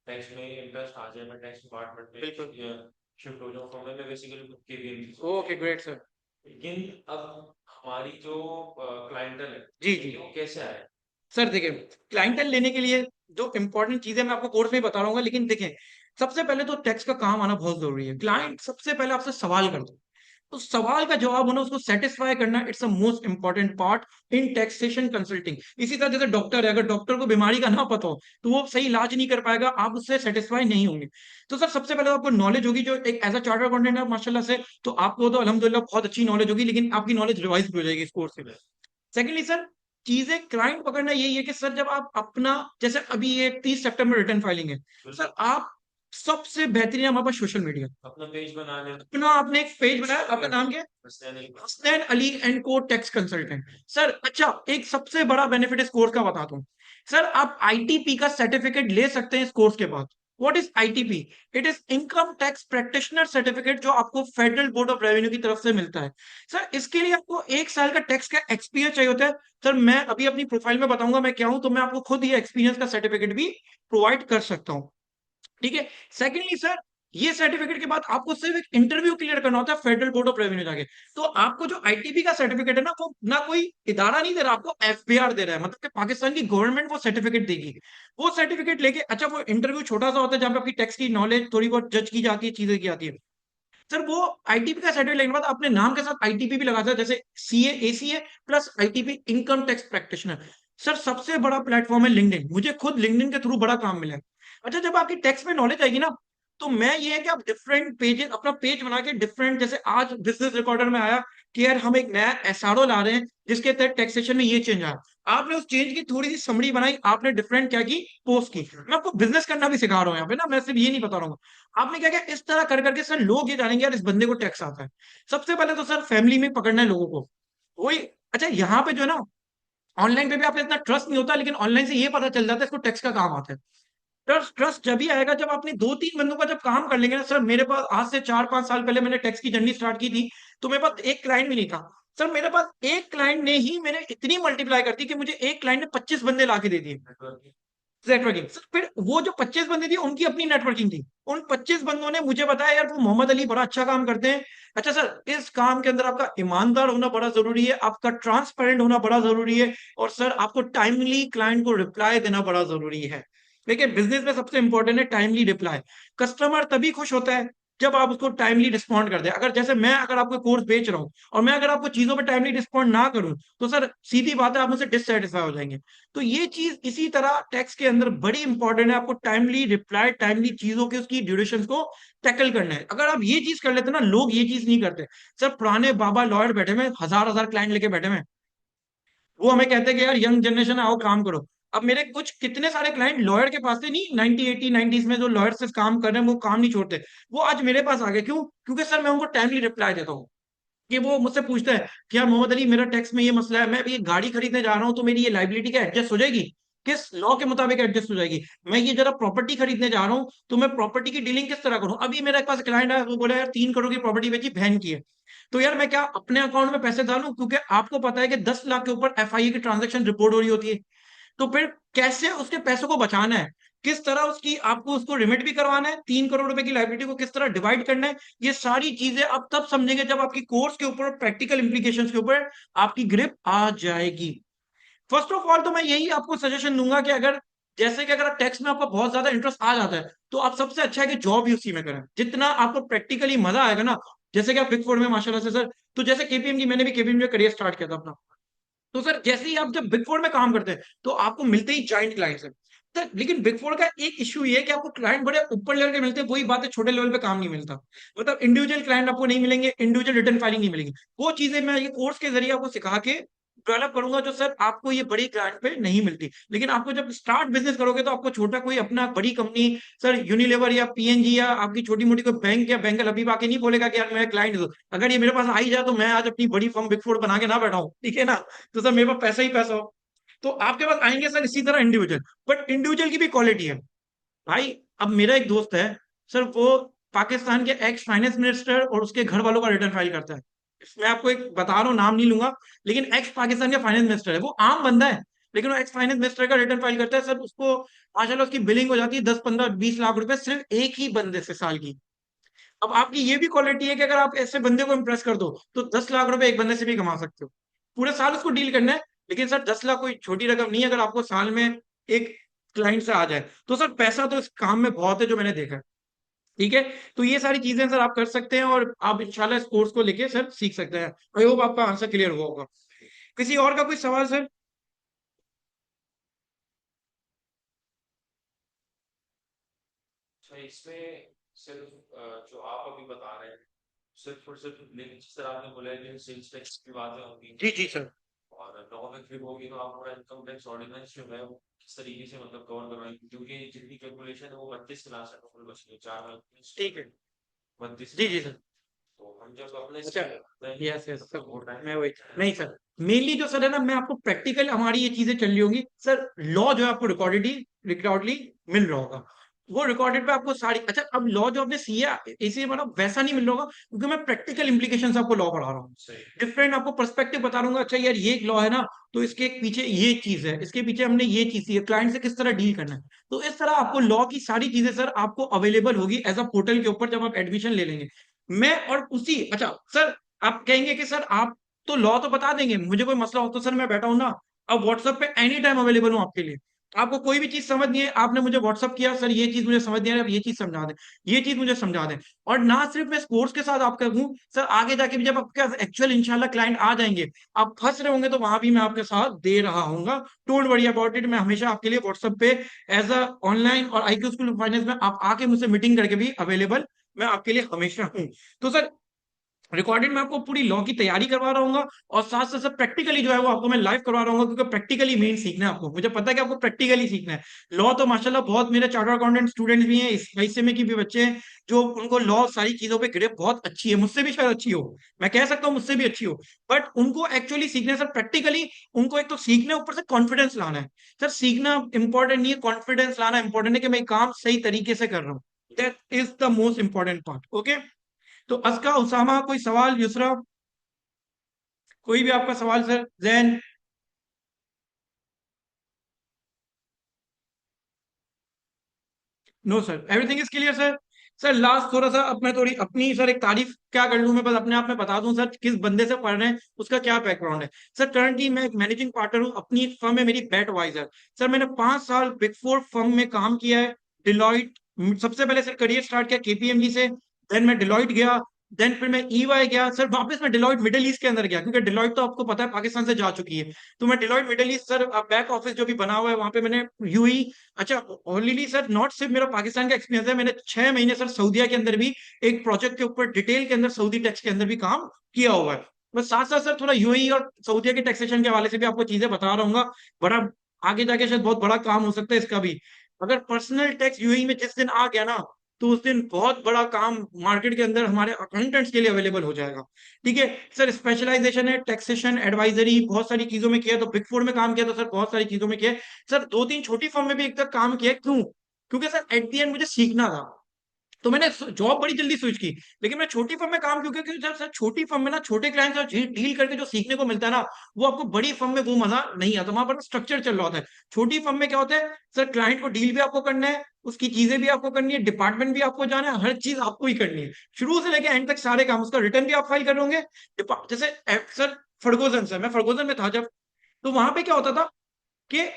टैक्स में इंटरेस्ट आ जाए, मैं टैक्स डिपार्टमेंट बिल्कुल। में शिफ्ट हो जाऊँ, तो मैं बेसिकली खुद के लिए ओके ग्रेट सर। लेकिन अब हमारी जो क्लाइंटल है, जी जी। ठीक है, वो कैसे आए? सर देखिए, क्लाइंटल लेने के लिए जो इंपॉर्टेंट चीजें मैं आपको कोर्स में ही बता रहा हूँ, लेकिन देखिए सबसे पहले तो टैक्स का काम आना बहुत जरूरी है। क्लाइंट सबसे पहले आपसे सवाल करता है, तो सवाल का जवाब होना, उसको सेटिस्फाई करना, it's a most important part in taxation consulting. इसी तरह जैसे डॉक्टर है, अगर डॉक्टर को बीमारी का ना पता हो तो वो सही इलाज नहीं कर पाएगा, आप उससे सेटिस्फाई नहीं होंगे। तो सर सबसे पहले तो आपको नॉलेज होगी, जो एक एज अ चार्टर्ड अकाउंटेंट है माशाल्लाह से, तो आपको तो अल्हम्दुलिल्लाह बहुत अच्छी नॉलेज होगी, लेकिन आपकी नॉलेज रिवाइज भी हो जाएगी इस कोर्स से। सेकेंडली सर, चीजें क्लाइंट पकड़ना यही है कि सर जब आप अपना, जैसे अभी ये 30 सितंबर रिटर्न फाइलिंग है, सर आप सबसे बेहतरीन हमारे पास सोशल मीडिया, अपना पेज बना ले, अपना आपने एक पेज बनाया, आपका नाम क्या है? हसनैन अली एंड को टैक्स कंसल्टेंट। सर अच्छा, एक सबसे बड़ा बेनिफिट इस कोर्स का बताता हूँ। सर आप आईटीपी का सर्टिफिकेट ले सकते हैं इस कोर्स के बाद। What is ITP? It is income tax practitioner certificate, जो आपको फेडरल बोर्ड ऑफ रेवेन्यू की तरफ से मिलता है। सर इसके लिए आपको 1 साल का टैक्स का एक्सपीरियंस चाहिए होता है। सर मैं अभी अपनी प्रोफाइल में बताऊंगा मैं क्या हूं, तो मैं आपको खुद ये एक्सपीरियंस का सर्टिफिकेट भी प्रोवाइड कर सकता हूं। ठीक है। सेकेंडली सर, ये सर्टिफिकेट के बाद आपको सिर्फ एक इंटरव्यू क्लियर करना होता है फेडरल बोर्ड ऑफ रेवेन्यू जाके। तो आपको जो आईटीबी का सर्टिफिकेट है ना, वो ना कोई इदारा नहीं दे रहा, आपको एफबीआर दे रहा है, मतलब कि पाकिस्तान की गवर्नमेंट वो सर्टिफिकेट देगी। वो सर्टिफिकेट लेके, अच्छा वो इंटरव्यू छोटा सा होता है जहां पे आपकी टैक्स की नॉलेज थोड़ी बहुत जज की जाती है, चीजें की जाती है। सर वो आईटीपी का सर्टिफिकेट लेने के बाद अपने नाम के साथ आईटीपी भी लगाता है, जैसे CA ACA plus ITP income tax practitioner. Sir सबसे बड़ा प्लेटफॉर्म है लिंक्डइन, मुझे खुद लिंक्डइन के थ्रू बड़ा काम मिला है। अच्छा जब आपकी टैक्स में नॉलेज आएगी ना, तो मैं ये है कि आप डिफरेंट पेजेस अपना पेज बना के डिफरेंट, जैसे आज बिजनेस रिकॉर्डर में आया कि यार हम एक नया एसआरओ ला रहे हैं जिसके तहत टैक्सेशन में ये चेंज आया, आपने उस चेंज की थोड़ी सी समरी बनाई, आपने डिफरेंट क्या की, पोस्ट की। मैं आपको बिजनेस करना भी सिखा रहा हूँ यहाँ पे ना, मैं सिर्फ ये नहीं बता रहा हूँ। आपने क्या किया, इस तरह कर करके सर लोग ये जानेंगे यार इस बंदे को टैक्स आता है। सबसे पहले तो सर फैमिली में पकड़ना है लोगों को, वही। अच्छा यहाँ पे जो है ना, ऑनलाइन पे भी आपने इतना ट्रस्ट नहीं होता, लेकिन ऑनलाइन से ये पता चल जाता है इसको टैक्स का काम आता है। ट्रस्ट ट्रस्ट जब ही आएगा जब आपने 2-3 बंदों का जब काम कर लेंगे ना। सर मेरे पास आज से 4-5 साल पहले मैंने टैक्स की जर्नी स्टार्ट की थी, तो मेरे पास एक क्लाइंट भी नहीं था। सर मेरे पास एक क्लाइंट ने ही मैंने इतनी मल्टीप्लाई कर दी कि मुझे एक क्लाइंट ने 25 बंदे ला के दे दिए। नेटवर्किंग। नेटवर्किंग सर, फिर वो जो 25 बंदे थी उनकी अपनी नेटवर्किंग थी। उन 25 बंदों ने मुझे बताया यार वो मोहम्मद अली बड़ा अच्छा काम करते हैं। अच्छा सर इस काम के अंदर आपका ईमानदार होना बड़ा जरूरी है, आपका ट्रांसपेरेंट होना बड़ा जरूरी है, और सर आपको टाइमली क्लाइंट को रिप्लाई देना बड़ा जरूरी है। देखिए बिजनेस में सबसे इंपॉर्टेंट है टाइमली रिप्लाई। कस्टमर तभी खुश होता है जब आप उसको टाइमली रिस्पॉन्ड कर दे। अगर जैसे मैं अगर आपको कोर्स बेच रहा हूं और मैं अगर आपको चीजों पे टाइमली रिस्पॉन्ड ना करूं, तो सर सीधी बात है आप मुझसे डिससेटिस्फाई हो जाएंगे। तो ये चीज इसी तरह टैक्स के अंदर बड़ी इंपॉर्टेंट है, आपको टाइमली रिप्लाई, टाइमली चीजों के उसकी ड्यूरेशन को टैकल करना है। अगर आप ये चीज कर लेते ना, लोग ये चीज नहीं करते। सर पुराने बाबा लॉयर बैठे हुए, हजार हजार क्लाइंट लेके बैठे हुए, वो हमें कहते हैं कि यार यंग जनरेशन आओ काम करो। अब मेरे कुछ कितने सारे क्लाइंट लॉयर के पास थे, नहीं 90 80 90s में जो लॉयर से काम कर रहे हैं वो काम नहीं छोड़ते, वो आज मेरे पास आ गए। क्यों? क्योंकि सर मैं उनको टाइमली रिप्लाई देता हूँ। कि वो मुझसे पूछते हैं कि यार मोहम्मद अली मेरा टैक्स में ये मसला है, मैं अभी ये गाड़ी खरीदने जा रहा हूँ, तो मेरी ये लाइबिलिटी क्या एडजस्ट हो जाएगी, किस लॉ के मुताबिक एडजस्ट हो जाएगी। मैं ये जरा प्रॉपर्टी खरीदने जा रहा हूँ, तो मैं प्रॉपर्टी की डीलिंग किस तरह करूँ। अभी मेरे पास क्लाइंट है, वो बोला यार 3 करोड़ की प्रॉपर्टी बेची, बहन की है। तो यार मैं क्या अपने अकाउंट में पैसे डालूं, क्योंकि आपको पता है कि 10 लाख के ऊपर एफआईए की ट्रांजेक्शन रिपोर्ट हो रही होती है। तो फिर कैसे उसके पैसों को बचाना है, किस तरह उसकी आपको उसको रिमिट भी करवाना है, 3 करोड़ रुपए की लाइबिलिटी को किस तरह डिवाइड करना है, ये सारी चीजें आप तब समझेंगे जब आपकी कोर्स के ऊपर प्रैक्टिकल इंप्लीकेशंस के ऊपर आपकी ग्रिप आ जाएगी। फर्स्ट ऑफ ऑल तो मैं यही आपको सजेशन दूंगा कि अगर जैसे कि अगर टैक्स में आपका बहुत ज्यादा इंटरेस्ट आ जाता है, तो आप सबसे अच्छा है कि जॉब ही उसी में करें, जितना आपको प्रैक्टिकली मजा आएगा ना। जैसे कि आप बिग फोर में माशाल्लाह से सर, तो जैसे केपीएमजी, मैंने भी केपीएमजी में करियर स्टार्ट किया था अपना। तो सर जैसे ही आप जब बिग फोर में काम करते हैं, तो आपको मिलते ही जॉइंट क्लाइंट्स है। तो लेकिन बिग फोर का एक इश्यू ये है कि आपको क्लाइंट बड़े ऊपर लेवल के मिलते हैं, वही बात है छोटे लेवल पे काम नहीं मिलता। मतलब इंडिविजुअल क्लाइंट आपको नहीं मिलेंगे, इंडिविजुअल रिटर्न फाइलिंग नहीं मिलेंगी। वो चीजें मैं ये कोर्स के जरिए आपको सिखा के डेवलप करूंगा, जो सर आपको ये बड़ी क्लाइंट पे नहीं मिलती। लेकिन आपको जब स्टार्ट बिजनेस करोगे, तो आपको छोटा कोई अपना बड़ी कंपनी, सर यूनिलीवर या पीएनजी या आपकी छोटी मोटी कोई बैंक या बैंकर अभी आके नहीं बोलेगा कि यार मेरा क्लाइंट दो। अगर ये मेरे पास आ ही जाए, तो मैं आज अपनी बड़ी फर्म बिग फोर बना के ना बैठा हूं, ठीक है ना। तो सर मेरे पास पैसा ही पैसा हो। तो आपके पास आएंगे सर इसी तरह इंडिविजुअल, बट इंडिविजुअल की भी क्वालिटी है भाई। अब मेरा एक दोस्त है सर, वो पाकिस्तान के एक्स फाइनेंस मिनिस्टर और उसके घर वालों का रिटर्न फाइल करता है। मैं आपको एक बता रहा हूँ, नाम नहीं लूंगा, लेकिन एक्स पाकिस्तान का फाइनेंस मिनिस्टर है, वो आम बंदा है, लेकिन वो एक्स फाइनेंस मिनिस्टर का रिटर्न फाइल करता है। सर उसको माशाल्लाह उसकी बिलिंग हो जाती है 10 15 20 लाख रुपए सिर्फ एक ही बंदे से साल की। अब आपकी ये भी क्वालिटी है कि अगर आप ऐसे बंदे को इंप्रेस कर दो, तो 10 लाख रुपए एक बंदे से भी कमा सकते हो। पूरे साल उसको डील करना है, लेकिन सर 10 लाख कोई छोटी रकम नहीं है अगर आपको साल में एक क्लाइंट से आ जाए। तो सर पैसा तो इस काम में बहुत है, जो मैंने देखा है। ठीक है। तो ये सारी चीजें सर आप कर सकते हैं, और आप इंशाल्लाह इस कोर्स को लेके सर सीख सकते हैं। आई होप आपका आंसर क्लियर हुआ होगा। किसी और का कोई सवाल सर? अच्छा इसमें सिर्फ जो आप अभी बता रहे हैं, सिर्फ और सिर्फ लेकिन जिस तरह आपने बोला है कि सेल्स टैक्स की बातें होंगी जी जी सर। और लॉ में फिर होगी, तो आप पूरा इनकम टैक्स ऑर्डिनेंस जो है वो किस तरीके से मतलब कवर करवाएंगे, क्योंकि जितनी कैलकुलेशन है वो 32 क्लास है, टोटल बची है 4 ठीक है। 32 जी जी क्लास। सर। तो हम जब अपने अच्छा। इसमें करते हैं यस यस तो सर। वो टाइम मैं वही, नहीं सर, मेनली जो सर है ना, मैं आपको प्रैक्टिकल हमारी ये चीजें चल रही होंगी सर। लॉ जो है आपको रिकॉर्डेडली रिकॉर्डली मिल रहा होगा। वो रिकॉर्डेड पे आपको सारी, अच्छा अब लॉ जो आपने सीया इसी मतलब वैसा नहीं मिल रहा होगा, क्योंकि मैं प्रैक्टिकल इंप्लीकेशन आपको लॉ पढ़ा रहा हूँ, सही। डिफरेंट आपको पर्सपेक्टिव बता रहा हूँ। अच्छा यार ये एक लॉ है ना, तो इसके पीछे ये चीज है, इसके पीछे हमने ये चीज सी है, क्लाइंट से किस तरह डील करना है। तो इस तरह आपको लॉ की सारी चीजें सर आपको अवेलेबल होगी एज अ पोर्टल के ऊपर जब आप एडमिशन ले लेंगे। मैं और उसी, अच्छा सर आप कहेंगे कि सर आप तो लॉ तो बता देंगे, मुझे कोई मसला हो तो सर मैं बैठा हूं ना, अब व्हाट्सएप पे एनी टाइम अवेलेबल हूँ आपके लिए। आपको कोई भी चीज समझ नहीं है, आपने मुझे व्हाट्सअप किया, सर ये चीज मुझे समझ नहीं आ रही, आप ये चीज समझा दें, ये चीज मुझे समझा दें। और ना सिर्फ मैं इस कोर्स के साथ आपका हूँ सर, आगे जाके भी जब आपके पास एक्चुअल इंशाल्लाह क्लाइंट आ जाएंगे, आप फंस रहे होंगे, तो वहां भी मैं आपके साथ दे रहा हूँ। डोंट वरी अबाउट इट, मैं हमेशा आपके लिए व्हाट्सएप पे एज अ ऑनलाइन और IQ स्कूल ऑफ फाइनेंस में आप आके मुझसे मीटिंग करके भी अवेलेबल मैं आपके लिए हमेशा हूँ। तो सर रिकॉर्डेड में आपको पूरी लॉ की तैयारी करवा रहा हूँ, और साथ साथ साथ प्रैक्टिकली जो है वो आपको मैं लाइव करवा रहा हूँ, क्योंकि प्रैक्टिकली मेन सीखना है आपको, मुझे पता है कि आपको प्रैक्टिकली सीखना है। लॉ तो माशाल्लाह बहुत मेरे चार्टर्ड अकाउंटेंट स्टूडेंट्स भी हैं, इस हिस्से में की भी बच्चे हैं, जो उनको लॉ सारी चीजों पे ग्रिप बहुत अच्छी है, मुझसे भी शायद अच्छी हो, मैं कह सकता हूँ मुझसे भी अच्छी हो। बट उनको एक्चुअली सीखना सर प्रैक्टिकली, उनको एक तो सीखने ऊपर से कॉन्फिडेंस लाना है। सर सीखना इंपॉर्टेंट नहीं है, कॉन्फिडेंस लाना इंपॉर्टेंट है कि मैं काम सही तरीके से कर रहा हूँ। That is the most important part. Okay, तो अस्का, उसामा, कोई सवाल, यूसरा, कोई भी आपका सवाल sir, Jain? No sir, everything is clear sir. Sir last थोड़ा सा अब मैं थोड़ी अपनी सर एक तारीफ क्या कर लूं, मैं बस अपने आप में बता दूं सर किस बंदे से पढ़ रहे हैं, उसका क्या बैकग्राउंड है। सर करंटली मैं एक मैनेजिंग पार्टनर हूं, अपनी एक फर्म है मेरी बैटवाइजर। सर मैंने 5 साल बिग फोर फर्म में काम किया है। डिलॉइट, सबसे पहले सर करियर स्टार्ट किया KPMG से, देन मैं डिलॉइट गया, देन फिर मैं EY गया, सर वापस मैं डिलॉइट मिडिल ईस्ट के अंदर गया, क्योंकि डिलॉइट तो आपको पता है पाकिस्तान से जा चुकी है। तो मैं Deloitte middle east sir back office जो भी बना हुआ है वहां पे मैंने यूई, अच्छा ओनली सर नॉट सिर्फ मेरा पाकिस्तान का एक्सपीरियंस है, मैंने 6 महीने सर सऊदीया के अंदर भी एक प्रोजेक्ट के ऊपर डिटेल के अंदर सऊदी टैक्स के अंदर भी काम किया हुआ है। बस साथ साथ सर थोड़ा यूएई और सऊदीया के टैक्सेशन के हवाले से भी आपको चीजें बता रहूंगा। बड़ा आगे जाके शायद बहुत बड़ा काम हो सकता है इसका भी। अगर पर्सनल टैक्स यूएई में जिस दिन आ गया ना, तो उस दिन बहुत बड़ा काम मार्केट के अंदर हमारे अकाउंटेंट्स के लिए अवेलेबल हो जाएगा। ठीक है सर, स्पेशलाइजेशन है टैक्सेशन एडवाइजरी बहुत सारी चीजों में किया, तो बिग फोर में काम किया तो सर बहुत सारी चीजों में किया। सर 2-3 छोटी फर्म में भी एक तक काम किया, क्यों? क्योंकि सर एट दी एंड मुझे सीखना था, तो मैंने जॉब बड़ी जल्दी स्विच की। लेकिन मैं छोटी फर्म में काम क्यों किया? क्योंकि जब सर छोटी फर्म में ना छोटे क्लाइंट से डील करके जो सीखने को मिलता है ना, वो आपको बड़ी फर्म में वो मजा नहीं आता, वहां पर स्ट्रक्चर चल रहा होता है। छोटी फर्म में क्या होता है सर, क्लाइंट को डील भी आपको करना है, उसकी चीजें भी आपको करनी है, डिपार्टमेंट भी आपको जाना है, हर चीज आपको ही करनी है, शुरू से लेकर एंड तक सारे काम। उसका रिटर्न भी आप फाइल कर होंगे। जैसे सर फर्गोसन, सर मैं फर्गोसन में था जब, तो वहां पे क्या होता था कि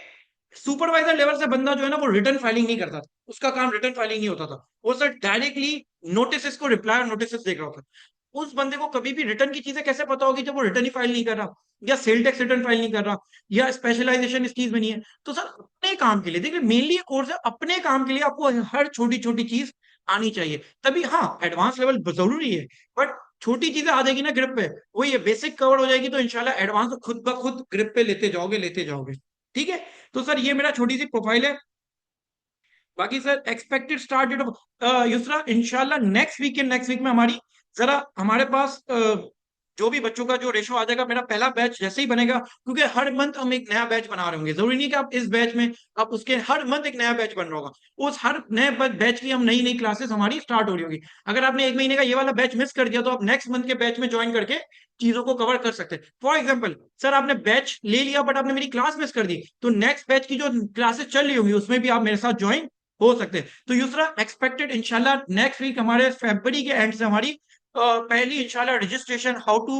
सुपरवाइजर लेवल से बंदा जो है ना वो रिटर्न फाइलिंग नहीं करता था, उसका काम रिटर्न फाइलिंग नहीं होता था, वो सर डायरेक्टली नोटिस को रिप्लाई और नोटिस देख रहा होता। उस बंदे को कभी भी रिटर्न की चीजें कैसे पता होगी जब वो रिटर्न ही फाइल नहीं कर रहा, या सेल टैक्स रिटर्न फाइल नहीं कर रहा, या स्पेशलाइजेशन इस चीज में नहीं है। तो सर अपने काम के लिए देखिए, मेनली ये कोर्स है अपने काम के लिए, आपको हर छोटी छोटी चीज आनी चाहिए, तभी हाँ एडवांस लेवल जरूरी है, बट छोटी चीजें आ जाएगी ना ग्रिप पे, वो ये बेसिक कवर हो जाएगी, तो इंशाल्लाह एडवांस खुद ब खुद ग्रिप पे लेते जाओगे लेते जाओगे। ठीक है, तो सर ये मेरा छोटी सी प्रोफाइल है। बाकी sir expected start date of यूसरा इंशाल्लाह नेक्स्ट वीक में हमारी, जरा हमारे पास जो भी बच्चों का जो रेशो आ जाएगा, मेरा पहला बैच जैसे ही बनेगा, क्योंकि हर मंथ हम एक नया बैच बना रहे होंगे, जरूरी नहीं कि आप इस बैच में, आप उसके हर मंथ एक नया बैच बन रहा होगा, उस हर नए बैच की हम नई नई क्लासेस हमारी स्टार्ट हो रही होगी। अगर आपने 1 महीने का ये वाला बैच मिस कर दिया, तो आप नेक्स्ट मंथ के बैच में ज्वाइन करके चीजों को कवर कर सकते हैं। फॉर एग्जाम्पल सर आपने बैच ले लिया बट आपने मेरी क्लास मिस कर दी, तो नेक्स्ट बैच की जो क्लासेस चल रही होंगी उसमें भी आप मेरे साथ ज्वाइन हो सकते हैं। तो यूसरा एक्सपेक्टेड इंशाल्लाह नेक्स्ट वीक हमारे फरवरी के एंड से हमारी पहली इंशाल्लाह registration how to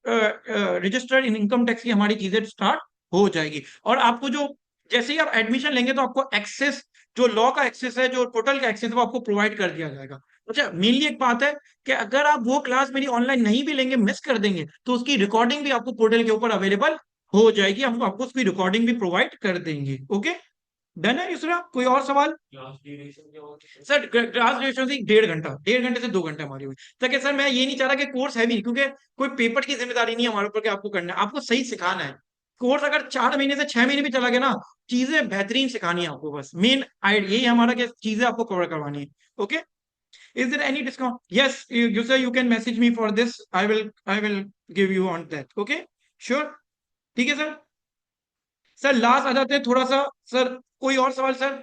register in income tax की हमारी चीजें स्टार्ट हो जाएगी। और आपको जो जैसे ही आप एडमिशन लेंगे तो आपको एक्सेस, जो लॉ का एक्सेस है, जो पोर्टल का एक्सेस है, वो आपको प्रोवाइड कर दिया जाएगा। अच्छा मेनली एक बात है कि अगर आप वो क्लास मेरी ऑनलाइन नहीं भी लेंगे, मिस कर देंगे, तो उसकी रिकॉर्डिंग भी आपको पोर्टल के ऊपर अवेलेबल हो जाएगी, हम आपको उसकी रिकॉर्डिंग भी प्रोवाइड कर देंगे। ओके, डन है दूसरा, कोई और सवाल? क्लास ड्यूरेशन क्या होती है? सर क्लास ड्यूरेशन से 1.5 घंटा, 1.5 घंटे से 2 घंटे हमारी हुई। ताकि सर मैं ये नहीं चाह रहा कि कोर्स हैवी, क्योंकि कोई पेपर की जिम्मेदारी नहीं है हमारे ऊपर कि आपको करना है, आपको सही सिखाना है। कोर्स अगर 4 महीने से 6 महीने भी चला गया ना, चीजें बेहतरीन सिखानी है आपको, बस मेन यही हमारा कि चीजें आपको कवर करवानी है। Okay, is there any discount? Yes you sir, you can message me for this, I will give you on that. Okay, sure, ठीक है सर। सर लास्ट आ जाते हैं थोड़ा सा, सर कोई और सवाल सर?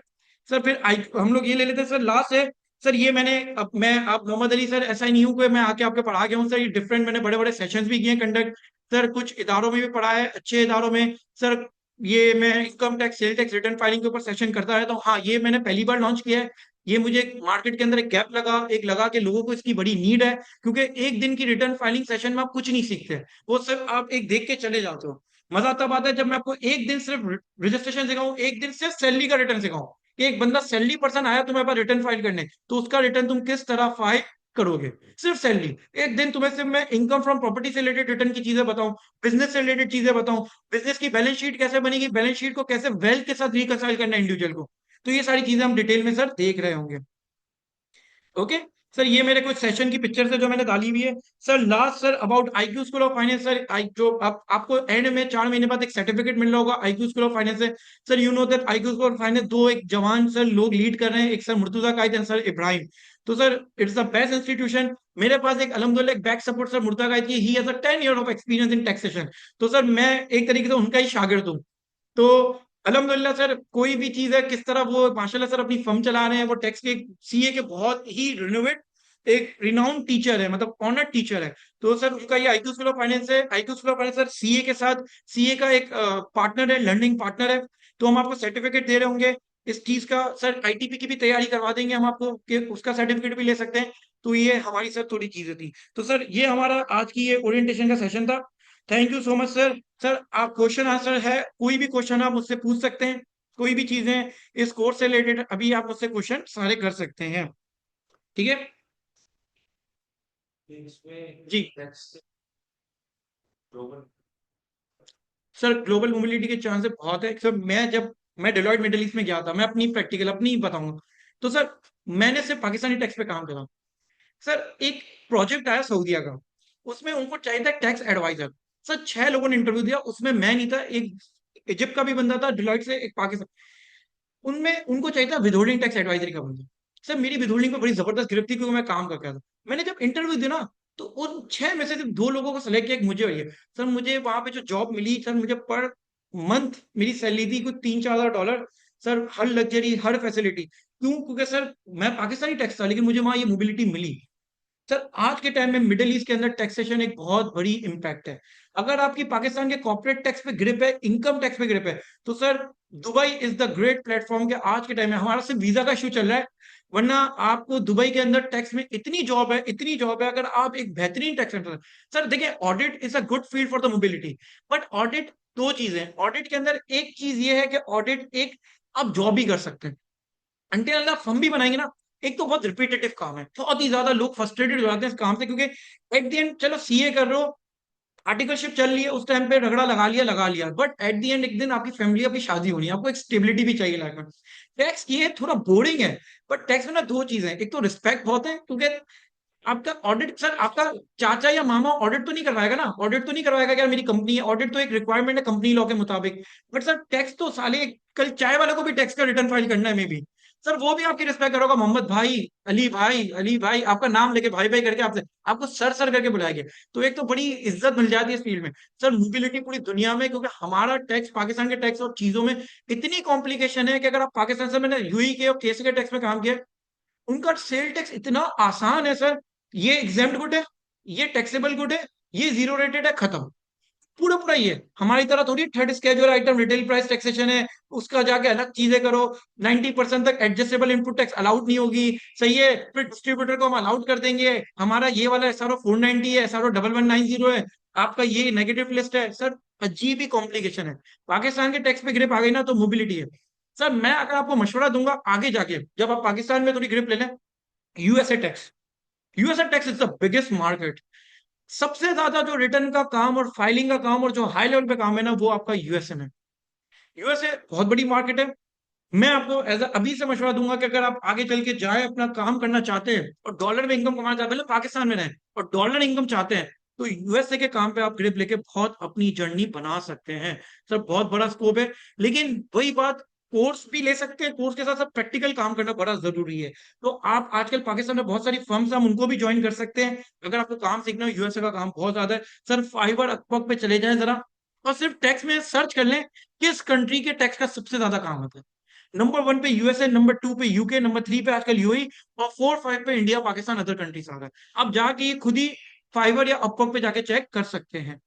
सर फिर हम लोग ये ले लेते हैं सर, लास्ट है सर, ये मैंने, अब मैं, आप मोहम्मद अली सर, ऐसा ही नहीं हूं कि मैं आके आपके पढ़ा गया हूँ सर, ये डिफरेंट, मैंने बड़े बड़े सेशंस भी किए हैं कंडक्ट सर, कुछ इदारों में भी पढ़ा है, अच्छे इदारों में सर। ये मैं income tax, sale tax, return filing के ऊपर सेशन करता रहता हूँ। हाँ, ये मैंने पहली बार लॉन्च किया है। ये मुझे मार्केट के अंदर एक गैप लगा, एक लगा कि लोगों को इसकी बड़ी नीड है, क्योंकि एक दिन की रिटर्न फाइलिंग सेशन में आप कुछ नहीं सीखते, वो सिर्फ आप एक देख के चले जाते हो। मजा तब आता है जब मैं आपको एक दिन सिर्फ रजिस्ट्रेशन सिखाऊं, एक दिन सिर्फ सैलरी का रिटर्न सिखाऊं, कि एक बंदा सैलरी पर्सन आया तुम्हारे पास रिटर्न फाइल करने, तो उसका रिटर्न तुम किस तरह फाइल करोगे, सिर्फ सैलरी। एक दिन तुम्हें सिर्फ मैं इनकम फ्रॉम प्रॉपर्टी से रिलेटेड रिटर्न की चीजें बताऊं, बिजनेस से रिलेटेड चीजें बताऊं, बिजनेस की बैलेंस शीट कैसे बनेगी, बैलेंस शीट को कैसे वेल्थ के साथ रिकंसाइल करना है इंडिविजुअल को। तो ये सारी चीजें हम डिटेल में सर देख रहे होंगे। ओके सर, ये मेरे कुछ सेशन की पिक्चर है जो मैंने डाली हुई है sir. Last sir about IQ school of finance sir, I जो आपको एंड में 4 महीने बाद एक सर्टिफिकेट मिल रहा होगा आईक्यू स्कूल ऑफ फाइनेंस से। Sir you know that IQ school of finance दो एक जवान सर लोग लीड कर रहे हैं, एक sir Murtaza Qaid and sir Ibrahim. तो sir it's the best institution. मेरे पास एक अल्हम्दुलिल्लाह एक back support sir Murtaza Qaid की, he has a 10 year of experience in taxation. तो सर मैं एक तरीके से उनका ही शागिर्द हूँ। तो अल्हम्दुलिल्लाह सर, कोई भी चीज है किस तरह वो माशाल्लाह सर अपनी फर्म चला रहे हैं, वो टैक्स के सीए के बहुत ही रिनोवेट एक रिनाउंड टीचर है, मतलब ऑनर्ड टीचर है। तो सर उनका ये आईक्यू स्कूल ऑफ फाइनेंस है, IQ school of finance sir CA के साथ, सीए का एक पार्टनर है, लर्निंग पार्टनर है। तो हम आपको सर्टिफिकेट दे रहे होंगे इस चीज का सर, आईटीपी की भी तैयारी करवा देंगे हम आपको कि उसका सर्टिफिकेट भी ले सकते हैं। तो ये हमारी सर थोड़ी चीजें थी। तो सर ये हमारा आज की ये ओरिएंटेशन का सेशन था। Thank you so much sir. Sir आप क्वेश्चन आंसर है, कोई भी क्वेश्चन आप मुझसे पूछ सकते हैं, कोई भी चीजें इस कोर्स से रिलेटेड अभी आप मुझसे क्वेश्चन सारे कर सकते हैं। ठीक है इसमें जी। Tax global sir global mobility के चांसेस बहुत है सर। मैं डेलॉयट मिडिल ईस्ट में गया था, मैं अपनी प्रैक्टिकल अपनी बताऊंगा। तो सर मैंने सिर्फ पाकिस्तानी टैक्स पे काम करा। सर एक प्रोजेक्ट आया सऊदीया का, उसमें उनको चाहिए था टैक्स एडवाइजर। सर 6 लोगों ने इंटरव्यू दिया, उसमें मैं नहीं था, एक इजिप्ट का भी बंदा था डिलॉयट से, एक पाकिस्तान, उनमें उनको चाहिए था विदहोल्डिंग टैक्स एडवाइजरी का बंदा। सर मेरी विदहोल्डिंग पे बड़ी जबरदस्त गिरफ्त थी, क्योंकि मैं काम करके आया था। मैंने जब इंटरव्यू दिया ना, तो उन 6 में से सिर्फ 2 लोगों को सेलेक्ट किया, एक मुझे और ये। सर मुझे वहां पे जो जॉब मिली सर, मुझे पर मंथ मेरी सैलरी थी कुछ 3-4 हज़ार डॉलर। सर हर लग्जरी, हर फैसिलिटी, क्यों? क्योंकि सर मैं पाकिस्तानी टैक्स था, लेकिन मुझे वहां ये मोबिलिटी मिली। सर आज के टाइम में मिडिल ईस्ट के अंदर टैक्सेशन एक बहुत बड़ी इंपैक्ट है। अगर आपकी पाकिस्तान के कॉर्पोरेट टैक्स पे ग्रिप है, इनकम टैक्स पे ग्रिप है, तो sir Dubai is the great platform के आज के टाइम में। हमारा सिर्फ वीजा का इशू चल रहा है, वरना आपको दुबई के अंदर टैक्स में इतनी जॉब है, इतनी जॉब है, अगर आप एक बेहतरीन टैक्स सर देखिए, audit is a good field for the mobility. But audit दो चीजें, ऑडिट के अंदर एक चीज ये है कि ऑडिट एक आप जॉब भी कर सकते हैं, अंटिल अल्लाह फर्म भी बनाएंगे ना। एक तो बहुत रिपीटेटिव काम है, बहुत ही ज्यादा लोग फ्रस्ट्रेटेड हो जाते हैं इस काम से, क्योंकि एट द एंड चलो सीए कर रहे हो, आर्टिकलशिप चल रही है, उस टाइम पे रगड़ा लगा लिया, बट एट द एंड एक दिन आपकी फैमिली, आपकी शादी होनी है, आपको एक स्टेबिलिटी भी चाहिए लाइफ में। टैक्स ये थोड़ा बोरिंग है, बट टैक्स में ना दो चीजें हैं, एक तो रिस्पेक्ट बहुत है, क्योंकि आपका ऑडिट सर, आपका चाचा या मामा ऑडिट तो नहीं करवाएगा ना, ऑडिट तो नहीं करवाएगा कि यार मेरी कंपनी है, ऑडिट तो एक रिक्वायरमेंट है कंपनी लॉ के मुताबिक। बट सर टैक्स तो साले, कल चाय वाले को भी टैक्स का रिटर्न फाइल करना है मे बी, सर वो भी आपकी रिस्पेक्ट करोगा, मोहम्मद भाई, अली भाई, अली भाई, आपका नाम लेके भाई भाई करके आपसे, आपको सर सर करके बुलाएंगे। तो एक तो बड़ी इज्जत मिल जाती है इस फील्ड में। सर मोबिलिटी पूरी दुनिया में, क्योंकि हमारा टैक्स, पाकिस्तान के टैक्स और चीजों में इतनी कॉम्प्लिकेशन है कि अगर आप पाकिस्तान से, मैंने यूई के और केसी के टैक्स में काम किया, उनका सेल टैक्स इतना आसान है सर। ये एग्जाम्ड गुड है, ये टैक्सेबल गुड है, ये जीरो रेटेड है, खत्म। पूरा पूरा ये हमारी तरह थोड़ी third schedule item retail price taxation है, उसका जाके अलग चीजें करो। 90% तक एडजस्टेबल इनपुट टैक्स अलाउड नहीं होगी, सही है, फिर डिस्ट्रीब्यूटर को हम अलाउड कर देंगे, हमारा ये वाला एसआरओ 490 है, एसआरओ 1190 है, आपका ये नेगेटिव लिस्ट है सर। अजीब ही कॉम्प्लिकेशन है। पाकिस्तान के टैक्स पे ग्रिप आ गई ना, तो मोबिलिटी है। सर मैं अगर आपको मशवरा दूंगा आगे जाके, जब आप पाकिस्तान में थोड़ी ग्रिप ले लें, USA tax, USA tax is the biggest market. सबसे ज्यादा जो रिटर्न का काम और फाइलिंग का काम और जो हाई लेवल पे काम है ना, वो आपका यूएसए में। यूएसए बहुत बड़ी मार्केट है। मैं आपको एज अभी से मशवरा दूंगा कि अगर आप आगे चल के जाए, अपना काम करना चाहते हैं और डॉलर में इनकम कमाना चाहते हैं, पाकिस्तान में रहें और डॉलर इनकम चाहते हैं, तो यूएसए के काम पे आप ग्रिप लेके बहुत अपनी जर्नी बना सकते हैं। सर बहुत बड़ा स्कोप है, लेकिन वही बात, कोर्स भी ले सकते हैं, कोर्स के साथ साथ प्रैक्टिकल काम करना बड़ा जरूरी है। तो आप आजकल पाकिस्तान में बहुत सारी फर्म्स, हम उनको भी ज्वाइन कर सकते हैं अगर आपको काम सीखना हो। यूएसए का काम बहुत ज्यादा है सर। फाइवर अपवर्क पे चले जाएं जरा, और सिर्फ टैक्स में सर्च कर लें किस कंट्री के टैक्स का सबसे ज्यादा काम होता है। नंबर 1 पे यूएसए, नंबर 2 पे यूके, नंबर 3 पे आजकल यूएई और 4-5 पे इंडिया, पाकिस्तान, अदर कंट्रीज आ रहा है। आप जाके ये खुद ही फाइवर या अपवर्क पे जाके चेक कर सकते हैं।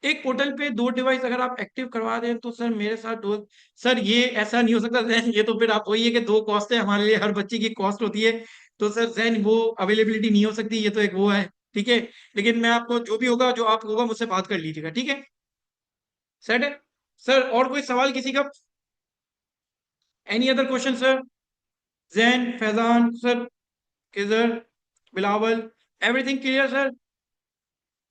एक पोर्टल पे 2 डिवाइस अगर आप एक्टिव करवा दें तो सर मेरे साथ दो, सर ये ऐसा नहीं हो सकता जैन, ये तो फिर आप वही है कि 2 कॉस्ट है हमारे लिए, हर बच्चे की कॉस्ट होती है। तो सर जैन वो अवेलेबिलिटी नहीं हो सकती, ये तो एक वो है, ठीक है। लेकिन मैं आपको जो भी होगा, जो आप होगा मुझसे बात कर लीजिएगा, ठीक है। सेट है सर। और कोई सवाल किसी का? Any other question sir? Jain, Faizan sir, Khizar, Bilawal, everything clear sir?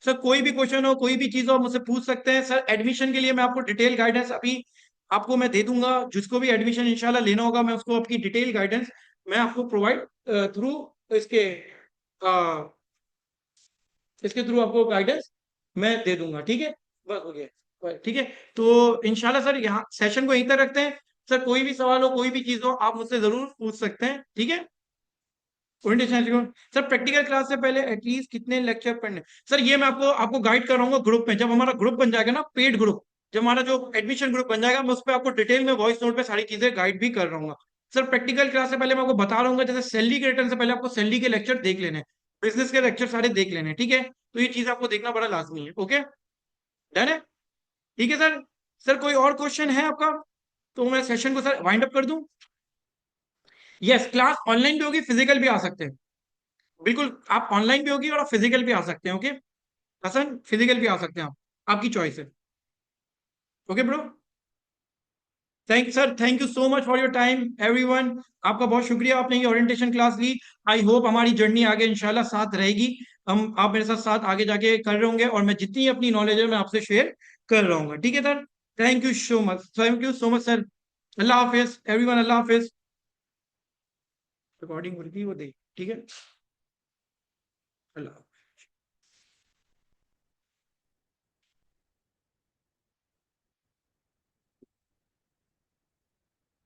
Sir कोई भी क्वेश्चन हो, कोई भी चीज हो, आप मुझसे पूछ सकते हैं सर। एडमिशन के लिए मैं आपको डिटेल गाइडेंस अभी आपको मैं दे दूंगा। जिसको भी एडमिशन इंशाल्लाह लेना होगा, मैं उसको आपकी डिटेल गाइडेंस मैं आपको प्रोवाइड थ्रू इसके इसके थ्रू आपको गाइडेंस मैं दे दूंगा, ठीक है। बस हो गया, ठीक है। तो इंशाल्लाह सर यहाँ सेशन को यहीं तक रखते हैं। सर कोई भी सवाल हो, कोई भी चीज हो, आप मुझसे जरूर पूछ सकते हैं, ठीक है। ओरिएंटेशन सर, प्रैक्टिकल क्लास से पहले एटलीस्ट कितने लेक्चर पढ़ने? सर ये मैं आपको आपको गाइड कर रहा हूँ ग्रुप में। जब हमारा ग्रुप बन जाएगा ना, पेड ग्रुप, जब हमारा जो एडमिशन ग्रुप बन जाएगा, मैं उस पर आपको डिटेल में वॉइस नोट पे सारी चीजें गाइड भी कर रहा हूँ। सर प्रैक्टिकल क्लास से पहले मैं आपको बता रहा हूँ, जैसे सैलरी के रिटर्न से पहले आपको सैलरी के लेक्चर देख लेने, बिजनेस के लेक्चर सारे देख लेने, ठीक है। तो ये चीज आपको देखना बड़ा लाजमी है, ओके। डन है, ठीक है सर। सर कोई और क्वेश्चन है आपका? तो मैं सेशन को सर वाइंड अप कर दूं। यस, क्लास ऑनलाइन भी होगी, फिजिकल भी आ सकते हैं। बिल्कुल, आप ऑनलाइन भी होगी और आप फिजिकल भी आ सकते हैं, ओके। हसन, फिजिकल भी आ सकते हैं आप, आपकी चॉइस है, okay bro. Thank sir, thank you so much for your time everyone. आपका बहुत शुक्रिया, आपने ये ओरिएंटेशन क्लास ली। आई होप हमारी जर्नी आगे इंशाल्लाह साथ रहेगी। हम आप मेरे साथ साथ आगे जाके कर रहे होंगे, और मैं जितनी अपनी नॉलेज है मैं आपसे शेयर कर रहा हूँ, ठीक है sir. Thank you so much, thank you so much sir. Allah Hafiz everyone, Allah Hafiz. Recording हो रही थी वो देख, ठीक है। अल्लाह।